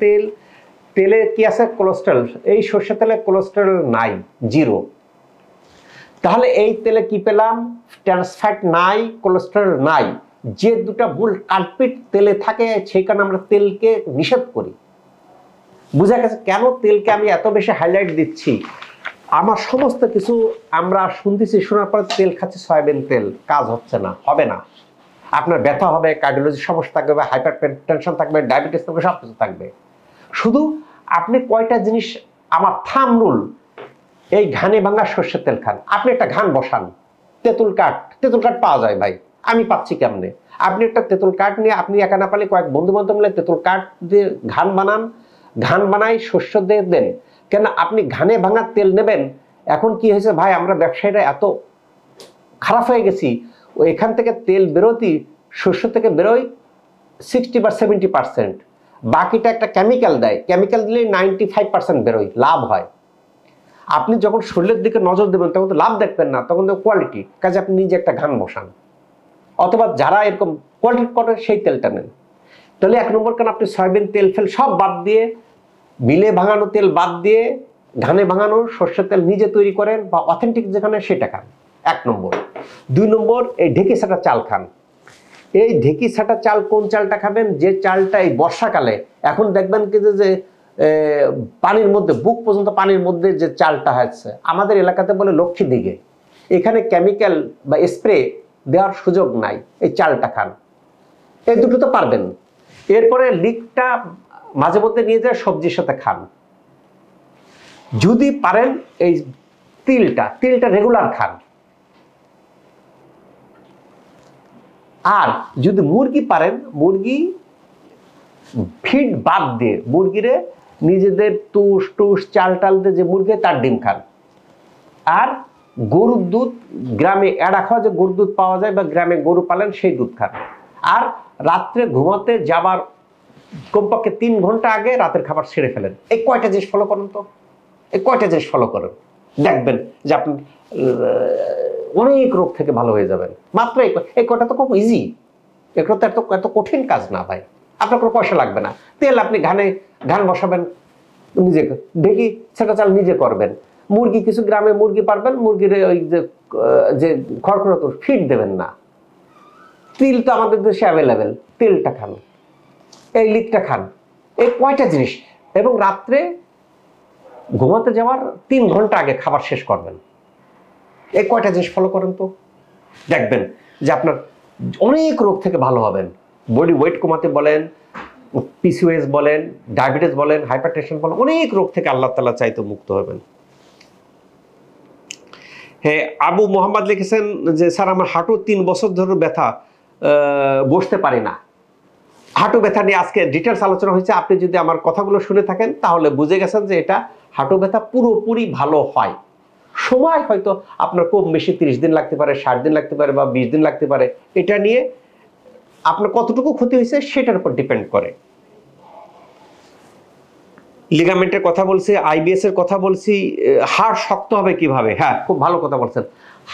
তেলে কি আছে? কোলেস্টেরল। এই সর্ষে তেলে কোলেস্টেরল নাই, 0। তাহলে এই তেলে কি পেলাম? ট্রান্স ফ্যাট নাই, কোলেস্টেরল নাই। যে দুটা মূল কালপিট তেলে থাকে সেই কারণে আমরা তেলকে নিষেধ করি। বুঝা গেছে কেন তেলকে আমি এত বেশি হাইলাইট দিচ্ছি? আমার সমস্ত কিছু আমরা শুনতেছি, শোনার পর তেল খাচ্ছি, সয়াবিন তেল, কাজ হচ্ছে না, হবে না। আপনার ব্যথা হবে, কার্ডিওলজির সমস্যা থাকবে, হাইপার টেনশন থাকবে, ডায়াবেটিস থাকবে, সব কিছু থাকবে। শুধু আপনি কয়টা জিনিস, আমার থাম রুল, এই ঘানে ভাঙা সর্ষের তেল খান। আপনি একটা ঘান বসান, তেঁতুল কাঠ পাওয়া যায় ভাই, আমি পাচ্ছি কেমনে? আপনি একটা তেঁতুল কাঠ নিয়ে, আপনি একা না পারলে কয়েক বন্ধু বান্ধব মিলে তেঁতুল কাঠ দিয়ে ঘান বানান, ঘান বানাই শস্য দিয়ে দেন। কেন আপনি ঘানে ভাঙা তেল নেবেন? এখন কি হয়েছে ভাই, আমরা ব্যবসায়ীরা এত খারাপ হয়ে গেছি, এখান থেকে তেল বেরোতি, শস্য থেকে বেরোয় 60 বা 70%, বাকিটা একটা কেমিক্যাল দেয়, কেমিক্যাল দিলে 95% বেরোয়, লাভ হয়। আপনি যখন শরীরের দিকে নজর দেবেন তখন তো লাভ দেখবেন না, তখন তো কোয়ালিটি, কাজে আপনি নিজে একটা ঘান বসান, অথবা যারা এরকম কোয়ালিটি করে সেই তেলটা নেন। তাহলে 1 নম্বর কেন আপনি সয়াবিন তেল ফেল সব বাদ দিয়ে, মিলে ভাঙানো তেল বাদ দিয়ে ঘানে ভাঙানো সর্ষের তেল নিজে তৈরি করেন বা অথেন্টিক যেখানে সেটা খান, 1 নম্বর। 2 নম্বর, এই ঢেঁকি ছাটা চাল খান। এই ঢেঁকি ছাটা চাল কোন চালটা খাবেন? যে চালটা এই বর্ষাকালে, এখন দেখবেন কি যে পানির মধ্যে, বুক পর্যন্ত পানির মধ্যে যে চালটা হচ্ছে, আমাদের এলাকাতে বলে লক্ষ্মী দিঘে, এখানে কেমিক্যাল বা স্প্রে দেওয়ার সুযোগ নাই, এই চালটা খান। এই দুটো তো পারবেন। এরপরে লিকটা মাঝে মধ্যে নিয়ে যায় সবজির সাথে খান। যদি পারেন এই তিলটা রেগুলার খান। আর যদি মুরগি পারেন, মুরগি ফিড বাদ দিয়ে মুরগিরে নিজেদের টুস চাল দিয়ে যে মুরগি তার ডিম খান। আর গরুর দুধ, গ্রামে এড়া খাওয়া যে গরুর দুধ পাওয়া যায় বা গ্রামে গরু পালেন সেই দুধ খান। আর রাত্রে ঘুমাতে যাবার কমপক্ষে 3 ঘন্টা আগে রাতের খাবার ছেড়ে ফেলেন। এই কয়টা জিনিস ফলো করেন তো, এই কয়টা জিনিস ফলো করেন, দেখবেন যে আপনি অনেক রোগ থেকে ভালো হয়ে যাবেন। মাত্র এই কয়টা তো খুব ইজি, এগুলো তো এত কঠিন কাজ না ভাই, আপনার কোনো পয়সা লাগবে না। তেল আপনি ঘান বসাবেন, নিজে ঢেঁকি সেটা চাল নিজে করবেন। মুরগি, কিছু গ্রামে মুরগি পারবেন, মুরগির ওই যে খড়খড়া তো ফিড দেবেন না। তিল তো আমাদের দেশে অ্যাভেলেবেল, তেলটা খান, এই লিকটা খান, এই কয়টা জিনিস। এবং রাত্রে ঘুমাতে যাওয়ার 3 ঘন্টা আগে খাবার শেষ করবেন। এই কয়টা জিনিস ফলো করেন তো, দেখবেন যে আপনার অনেক রোগ থেকে ভালো হবেন। বডি ওয়েট কমাতে বলেন, পিসিওএস বলেন, ডায়াবেটিস বলেন, হাইপারটেনশন বলেন, অনেক রোগ থেকে আল্লাহ তাআলা চাইতে মুক্ত হবেন। হ্যাঁ, আবু মোহাম্মদ লিখেছেন যে স্যার আমার হাঁটু 3 বছর ধরে ব্যথা, বসতে পারি না। হাঁটু ব্যথা নিয়ে আজকে ডিটেলস আলোচনা হয়েছে। আপনি যদি আমার কথাগুলো শুনে থাকেন তাহলে বুঝে গেছেন যে এটা হাঁটু ব্যথা পুরোপুরি ভালো হয়। সময় হয়তো আপনার কম বেশি 30 দিন লাগতে পারে, 60 দিন লাগতে পারে বা 20 দিন লাগতে পারে। এটা নিয়ে আপনার কতটুকু ক্ষতি হয়েছে সেটার উপর ডিপেন্ড করে। লিগামেন্টের কথা বলছি, আইবিএস এর কথা বলছি। হাড় শক্ত হবে কিভাবে? হ্যাঁ, খুব ভালো কথা বলছেন।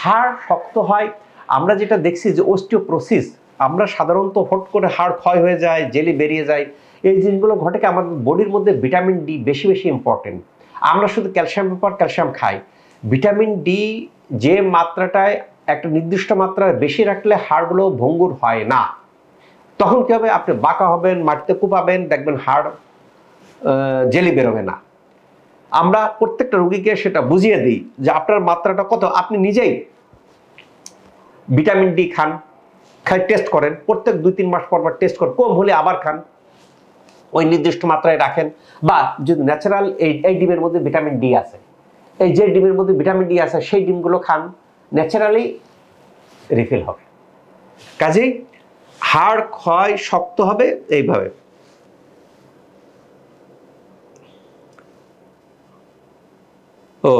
হাড় শক্ত হয়, আমরা যেটা দেখছি যে অস্টিওপ্রোসিস, আমরা সাধারণত হট করে হাড় ক্ষয় হয়ে যায়, জেলি বেরিয়ে যায়, এই জিনিসগুলো ঘটে কি আমাদের বডির মধ্যে ভিটামিন ডি বেশি বেশি ইম্পর্টেন্ট। আমরা শুধু ক্যালসিয়ামের পর ক্যালসিয়াম খাই। ভিটামিন ডি যে মাত্রাটায় একটা নির্দিষ্ট মাত্রায় বেশি রাখলে হাড়গুলো ভঙ্গুর হয় না। তখন কি হবে? আপনি বাঁকা হবেন, মাটিতে কুপাবেন, দেখবেন হাড় জেলি বেরোবে না। আমরা প্রত্যেকটা রোগীকে সেটা বুঝিয়ে দিই যে আপনার মাত্রাটা কত। আপনি নিজেই ভিটামিন ডি খান, টেস্ট করেন, প্রত্যেক 2-3 মাস পর পর টেস্ট করেন, কম হলে আবার খান, ওই নির্দিষ্ট মাত্রায় রাখেন। বা যদি ন্যাচারাল এই ডিমের মধ্যে ভিটামিন ডি আছে, এই যে ডিমের মধ্যে ভিটামিন ডি আছে সেই ডিমগুলো খান, ন্যাচারালি রিফিল হবে। কাজেই হাড় ক্ষয় শক্ত হবে এইভাবে। ও,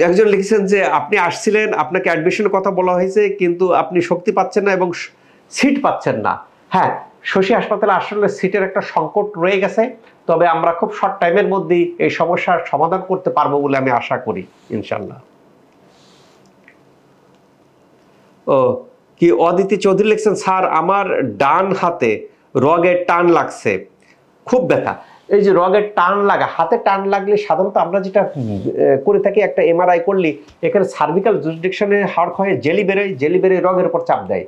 একজন লিখেছেন যে আপনি আসছিলেন, আপনাকে অ্যাডমিশনের কথা বলা হয়েছে, কিন্তু আপনি শক্তি পাচ্ছেন না এবং সিট পাচ্ছেন না। হ্যাঁ, শশী হাসপাতালে আসলে সিটের একটা সংকট রয়ে গেছে, তবে আমরা খুব শর্ট টাইমের মধ্যেই এই সমস্যার সমাধান করতে পারবো বলে আমি আশা করি ইনশাল্লাহ। ও, কি অদিতি চৌধুরী লিখছেন স্যার আমার ডান হাতে রগের টান লাগছে, খুব ব্যথা। এই যে রগের টান লাগা, হাতে টান লাগলে সাধারণত আমরা যেটা করে থাকি, একটা এমআরআই করলে এখানে সার্ভিক্যাল জুরিসডিকশনে হাড় ক্ষয়ে জেলি বেরোয়, জেলি বেরোয় রগের উপর চাপ দেয়।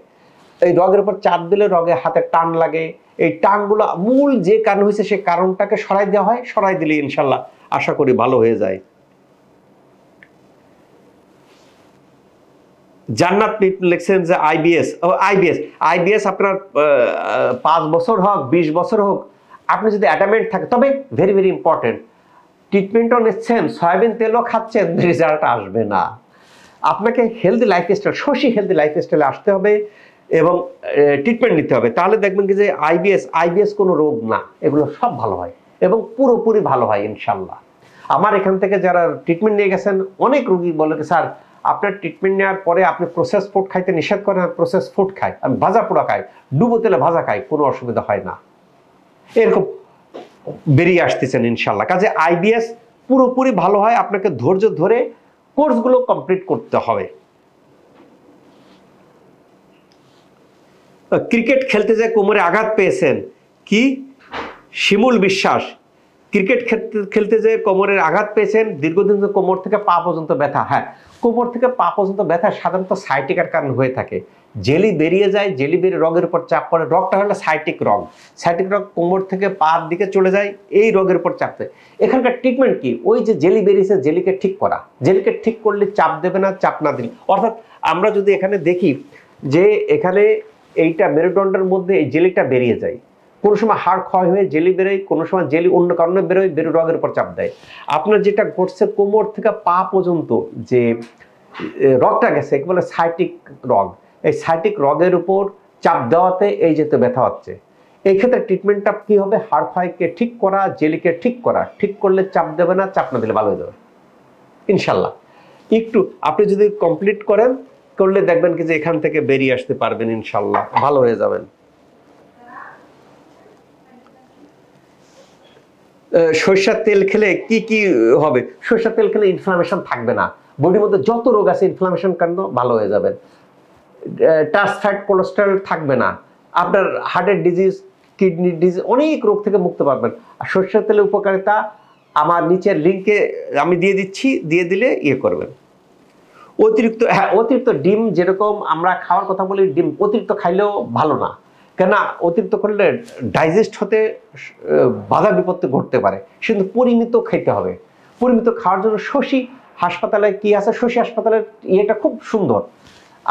এই রগের উপর চাপ দিলে রগে হাতে টান লাগে। এই টানগুলো মূল যে কারণ হয়েছে সেই কারণটাকে সরাই দেওয়া হয়, সরাই দিলে ইনশাল্লাহ আশা করি ভালো হয়ে যায়। জান্নাত লিখছেন যে আইবিএস আপনার 5 বছর হোক 20 বছর হোক, আপনি যদি অ্যাডামেন্ট থাকে, তবে ভেরি ভেরি ইম্পর্টেন্ট, ট্রিটমেন্টও নিচ্ছেন, সয়াবিন তেলও খাচ্ছেন, রেজাল্ট আসবে না। আপনাকে হেলদি লাইফস্টাইল, শশী হেলদি লাইফস্টাইলে আসতে হবে এবং ট্রিটমেন্ট নিতে হবে। তাহলে দেখবেন কি যে আইবিএস কোনো রোগ না, এগুলো সব ভালো হয় এবং পুরোপুরি ভালো হয় ইনশাল্লাহ। আমার এখান থেকে যারা ট্রিটমেন্ট নিয়ে গেছেন অনেক রোগী বলে স্যার আপনার ট্রিটমেন্ট নেওয়ার পরে আপনি প্রসেস ফুড খাইতে নিষেধ করেন, প্রসেস ফুড খাই, আমি ভাজা পোড়া খাই, ডুবো তেলে ভাজা খাই, কোনো অসুবিধা হয় না, এরকম বেরিয়ে আসতেছেন ইনশাল্লাহ। কাজে আইবিএস পুরোপুরি ভালো হয়, আপনাকে ধৈর্য ধরে কোর্সগুলো কমপ্লিট করতে হবে। ক্রিকেট খেলতে যে কোমরে আঘাত পেয়েছেন, কি শিমুল বিশ্বাস, ক্রিকেট খেলতে যে কোমরের আঘাত পেয়েছেন, দীর্ঘদিন কোমর থেকে পা পর্যন্ত ব্যথা। হ্যাঁ, কোমর থেকে পা পর্যন্ত ব্যথা সাধারণত সাইটিকার কারণে হয়ে থাকে। জেলি বেরিয়ে যায়, জেলি বেরিয়ে রগের উপর চাপ পড়ে, রগটা হলো সাইটিক রগ। সাইটিক রগ কোমর থেকে পার দিকে চলে যায়, এই রগের উপর চাপ দেয়। এখানকার ট্রিটমেন্ট কি? ওই যে জেলি বেরিয়েছে, জেলিকে ঠিক করা। জেলিকে ঠিক করলে চাপ দেবে না, চাপ না দিলে, অর্থাৎ আমরা যদি এখানে দেখি যে এখানে এইটা মেরুদণ্ডের মধ্যে এই জেলিটা বেরিয়ে যায়, কোনো সময় হাড় ক্ষয় হয়ে জেলি বেরোয়, কোনো সময় জেলি অন্য কারণে বেরোয়, রগের উপর চাপ দেয়। আপনার যেটা ঘটছে কোমর থেকে পা পর্যন্ত যে রগটা গেছে একে বলে সাইটিক রগ, এই সাইটিক রগের উপর চাপ দেওয়াতে এই যেতে ব্যথা হচ্ছে। এই ক্ষেত্রে ট্রিটমেন্টটা কি হবে? হাড় ক্ষয়কে ঠিক করা, জেলিকে ঠিক করা, ঠিক করলে চাপ দেবে না, চাপ না দিলে ভালো হয়ে যাবে ইনশাল্লাহ। একটু আপনি যদি কমপ্লিট করলে দেখবেন কি যে এখান থেকে বেরিয়ে আসতে পারবেন ইনশাল্লাহ, ভালো হয়ে যাবেন। সরিষার তেল খেলে কি কি হবে? সরিষার তেল খেলে ইনফ্লামেশন থাকবে না, বডির মধ্যে যত রোগ আছে ইনফ্লামেশন কারণ ভালো হয়ে যাবেন। ট্রান্স ফ্যাট কোলেস্টেরল থাকবে না, আপনার হার্টের ডিজিজ, কিডনি ডিজিজ, অনেক রোগ থেকে মুক্তি পাবেন। আর সরিষার তেলের উপকারিতা আমার নিচের লিঙ্কে আমি দিয়ে দিচ্ছি, দিয়ে দিলে ইয়ে করবেন। অতিরিক্ত ডিম, যেরকম আমরা খাওয়ার কথা বলি, ডিম অতিরিক্ত খাইলেও ভালো না, কেননা অতিরিক্ত করলে ডাইজেস্ট হতে বাধা বিপত্তি ঘটতে পারে, কিন্তু পরিমিত খাইতে হবে। পরিমিত খাওয়ার জন্য শশী হাসপাতালে কি আছে, শশী হাসপাতালের ইয়েটা খুব সুন্দর।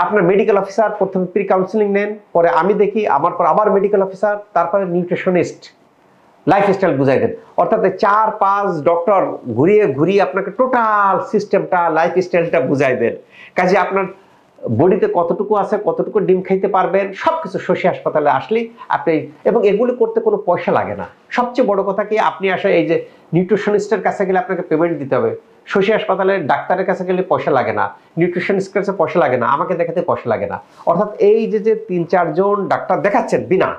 আপনার মেডিকেল অফিসার প্রথমে প্রি কাউন্সিলিং নেন, পরে আমি দেখি, আমার পর আবার মেডিকেল অফিসার, তারপরে নিউট্রিশনিস্ট, লাইফস্টাইল বুঝাই দেন। অর্থাৎ 4-5 ডক্টর ঘুরিয়ে ঘুরিয়ে আপনাকে টোটাল সিস্টেমটা লাইফস্টাইলটা বুঝাই দেন। কাজে আপনার বডিতে কতটুকু আছে, কতটুকু ডিম খাইতে পারবেন, সবকিছু শশী হাসপাতালে আসলেই আপনি, এবং এগুলি করতে কোনো পয়সা লাগে না। সবচেয়ে বড় কথা কি, আপনি আসে এই যে নিউট্রিশনিস্টের কাছে গেলে আপনাকে পেমেন্ট দিতে হবে, শশী হাসপাতালে ডাক্তারের কাছে গেলে পয়সা লাগে না, নিউট্রিশনিস্টের কাছে পয়সা লাগে না, আমাকে দেখাতে পয়সা লাগে না। অর্থাৎ এই যে 3-4 জন ডাক্তার দেখাচ্ছেন বিনা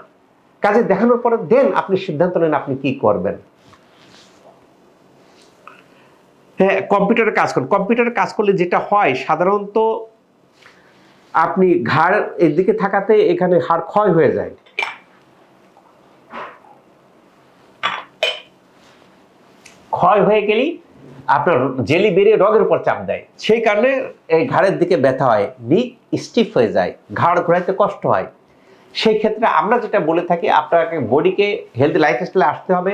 কাজে, দেখানোর পরে দেন আপনি সিদ্ধান্ত নেন আপনি কি করবেন। হ্যাঁ, কম্পিউটারে কাজ করুন। কম্পিউটারে কাজ করলে যেটা হয় সাধারণত আপনি ঘাড় এদিকে থাকাতে এখানে হাড় ক্ষয় হয়ে যায়, ক্ষয় হয়ে গেলেই আপনার জেলি বেরিয়ে রগের উপর চাপ দেয়, সেই কারণে এই ঘাড়ের দিকে ব্যথা হয়, নিক স্টিফ হয়ে যায়, ঘাড় ঘোরাইতে কষ্ট হয়। সেই ক্ষেত্রে আমরা যেটা বলে থাকি, আপনাকে বডিকে হেলদি লাইফস্টাইলে আসতে হবে।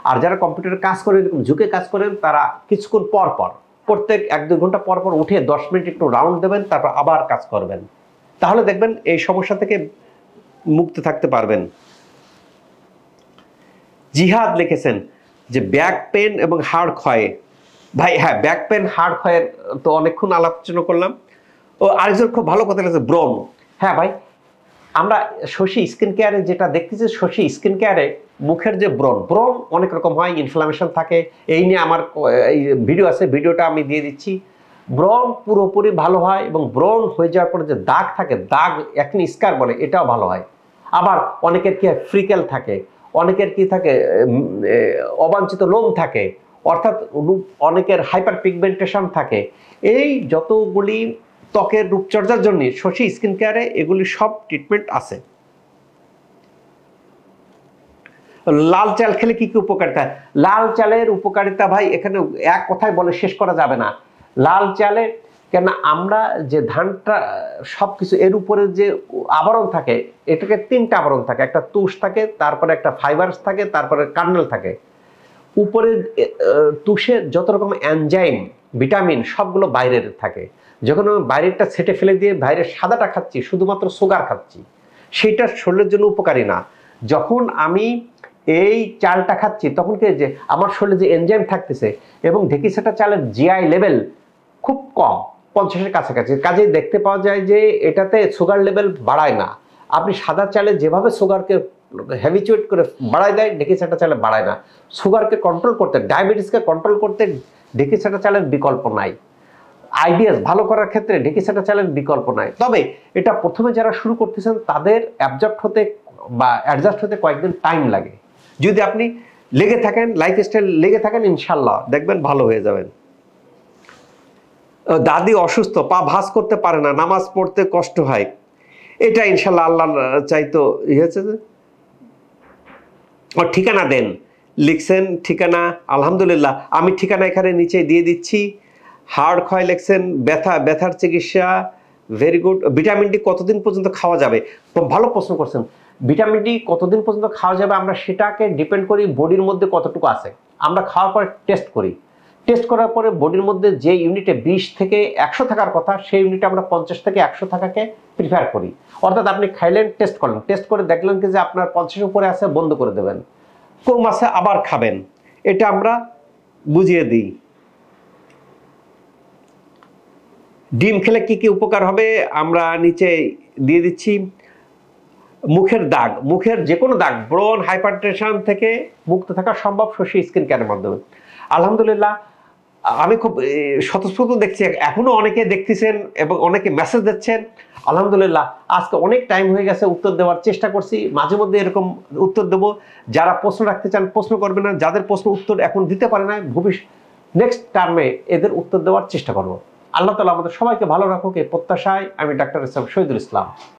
আর যারা কম্পিউটারে কাজ করেন, এরকম ঝুঁকে কাজ করেন, তারা কিছুক্ষণ পর পর, প্রত্যেক 1-2 ঘন্টা পর পর উঠে 10 মিনিট একটু রাউন্ড দেবেন, তারপর আবার কাজ করবেন। তাহলে দেখবেন এই সমস্যা থেকে মুক্ত থাকতে পারবেন। জিহাদ লিখেছেন যে ব্যাক পেন এবং হাড় ক্ষয়ে। ভাই হ্যাঁ, ব্যাক পেন হাড় ক্ষয়ের তো অনেকক্ষণ আলোচনা করলাম। ও আরেকজন খুব ভালো কথা লিখেছে, ব্রণ। হ্যাঁ ভাই, আমরা শশী স্কিন কেয়ারে যেটা দেখতেছি, শশী স্কিন কেয়ারে মুখের যে ব্রণ অনেক রকম হয়, ইনফ্লামেশন থাকে, এই নিয়ে আমার এই ভিডিও আছে, ভিডিওটা আমি দিয়ে দিচ্ছি। ব্রণ পুরোপুরি ভালো হয়, এবং ব্রণ হয়ে যাওয়ার পরে যে দাগ থাকে, দাগ একনি স্কার বলে, এটাও ভালো হয়। আবার অনেকের কি হয়, ফ্রিকেল থাকে, অনেকের কি থাকে, অবাঞ্ছিত লোম থাকে, অর্থাৎ অনেকের হাইপার পিগমেন্টেশন থাকে। এই যতগুলি ত্বকের রূপচর্চার জন্য শশী স্কিন কেয়ারে এগুলি সব ট্রিটমেন্ট আছে। লাল চাল খেলে কি কি উপকারিতা? লাল চালের উপকারিতা ভাই এখানে এক কথায় বলে শেষ করা যাবে না। লাল চালে কেন, আমরা যে ধানটা সবকিছু এর উপরে যে আবরণ থাকে, এটাকে 3টা আবরণ থাকে, একটা তুষ থাকে, তারপরে একটা ফাইবারস থাকে, তারপরে কার্নেল থাকে। উপরে তুষে যত রকম এনজাইম, ভিটামিন সবগুলো বাইরের থাকে। যখন আমি বাইরেরটা ছেটে ফেলে দিয়ে বাইরের সাদাটা খাচ্ছি, শুধুমাত্র সুগার খাচ্ছি, সেটা শরীরের জন্য উপকারী না। যখন আমি এই চালটা খাচ্ছি, তখন কি যে আমার শরীরে যে এনজাইম থাকতেছে, এবং ঢেঁকিসাটা চালের জিআই লেভেল খুব কম, 50-এর কাছাকাছি, কাজেই দেখতে পাওয়া যায় যে এটাতে সুগার লেভেল বাড়ায় না। আপনি সাদা চালে যেভাবে সুগারকে হ্যাবিচুয়েট করে বাড়ায় দেয়, ঢেঁকিসাটা চালে বাড়ায় না। সুগারকে কন্ট্রোল করতে, ডায়াবেটিসকে কন্ট্রোল করতে ঢেঁকিসাটা চালের বিকল্প নাই। আইবিএস ভালো করার ক্ষেত্রে ঢেঁকিসাটা চালের বিকল্প নাই। তবে এটা প্রথমে যারা শুরু করতেছেন তাদের অ্যাবজর্ব হতে বা অ্যাডজাস্ট হতে কয়েকদিন টাইম লাগে। যদি আপনি লেগে থাকেন, লাইফস্টাইল লেগে থাকেন, ইনশাল্লাহ দেখবেন ভালো হয়ে যাবেন। দাদি অসুস্থ, পা ভাঁজ করতে পারে না, নামাজ পড়তে কষ্ট হয়, এটা ইনশাল্লাহ আল্লাহ চাইতো হয়েছে। ঠিকানা দেন লিখছেন, ঠিকানা আলহামদুলিল্লাহ আমি ঠিকানা এখানে নিচে দিয়ে দিচ্ছি। হাড় ক্ষয় লিখছেন, ব্যথার চিকিৎসা, ভেরি গুড। ভিটামিন ডি কতদিন পর্যন্ত খাওয়া যাবে? ভালো প্রশ্ন করছেন। ভিটামিন ডি কতদিন পর্যন্ত খাওয়া যাবে, আমরা সেটাকে ডিপেন্ড করি বডির মধ্যে কতটুকু আছে। আমরা খাওয়ার পরে টেস্ট করি, টেস্ট করার পরে বডির মধ্যে যে ইউনিটে 20 থেকে 100 থাকার কথা, সেই ইউনিটে আমরা 50 থেকে 100 থাকাকে প্রিফার করি। অর্থাৎ আপনি খাইলেন, টেস্ট করলেন, টেস্ট করে দেখলেন কি যে আপনার 50-এর উপরে আছে, বন্ধ করে দেবেন, কম আছে আবার খাবেন, এটা আমরা বুঝিয়ে দিই। ডিম খেলে কি কি উপকার হবে আমরা নিচে দিয়ে দিচ্ছি। মুখের দাগ, মুখের যে কোনো দাগ, ব্রণ, হাইপারটেনশন থেকে মুক্ত থাকা সম্ভব শশী স্কিন কেয়ারের মাধ্যমে। আলহামদুলিল্লাহ আমি খুব স্বতঃস্ফূর্ত দেখছি, এখনো অনেকে দেখতেছেন এবং অনেকে মেসেজ দিচ্ছেন। আলহামদুলিল্লাহ আজকে অনেক টাইম হয়ে গেছে, উত্তর দেওয়ার চেষ্টা করছি, মাঝে মধ্যে এরকম উত্তর দেবো। যারা প্রশ্ন রাখতে চান প্রশ্ন করবেন, না যাদের প্রশ্ন উত্তর এখন দিতে পারে না, নেক্সট টার্মে এদের উত্তর দেওয়ার চেষ্টা করবো। আল্লাহ তাআলা আমাদের সবাইকে ভালো রাখুক, এই প্রত্যাশায় আমি ডাক্তার শহীদুল ইসলাম।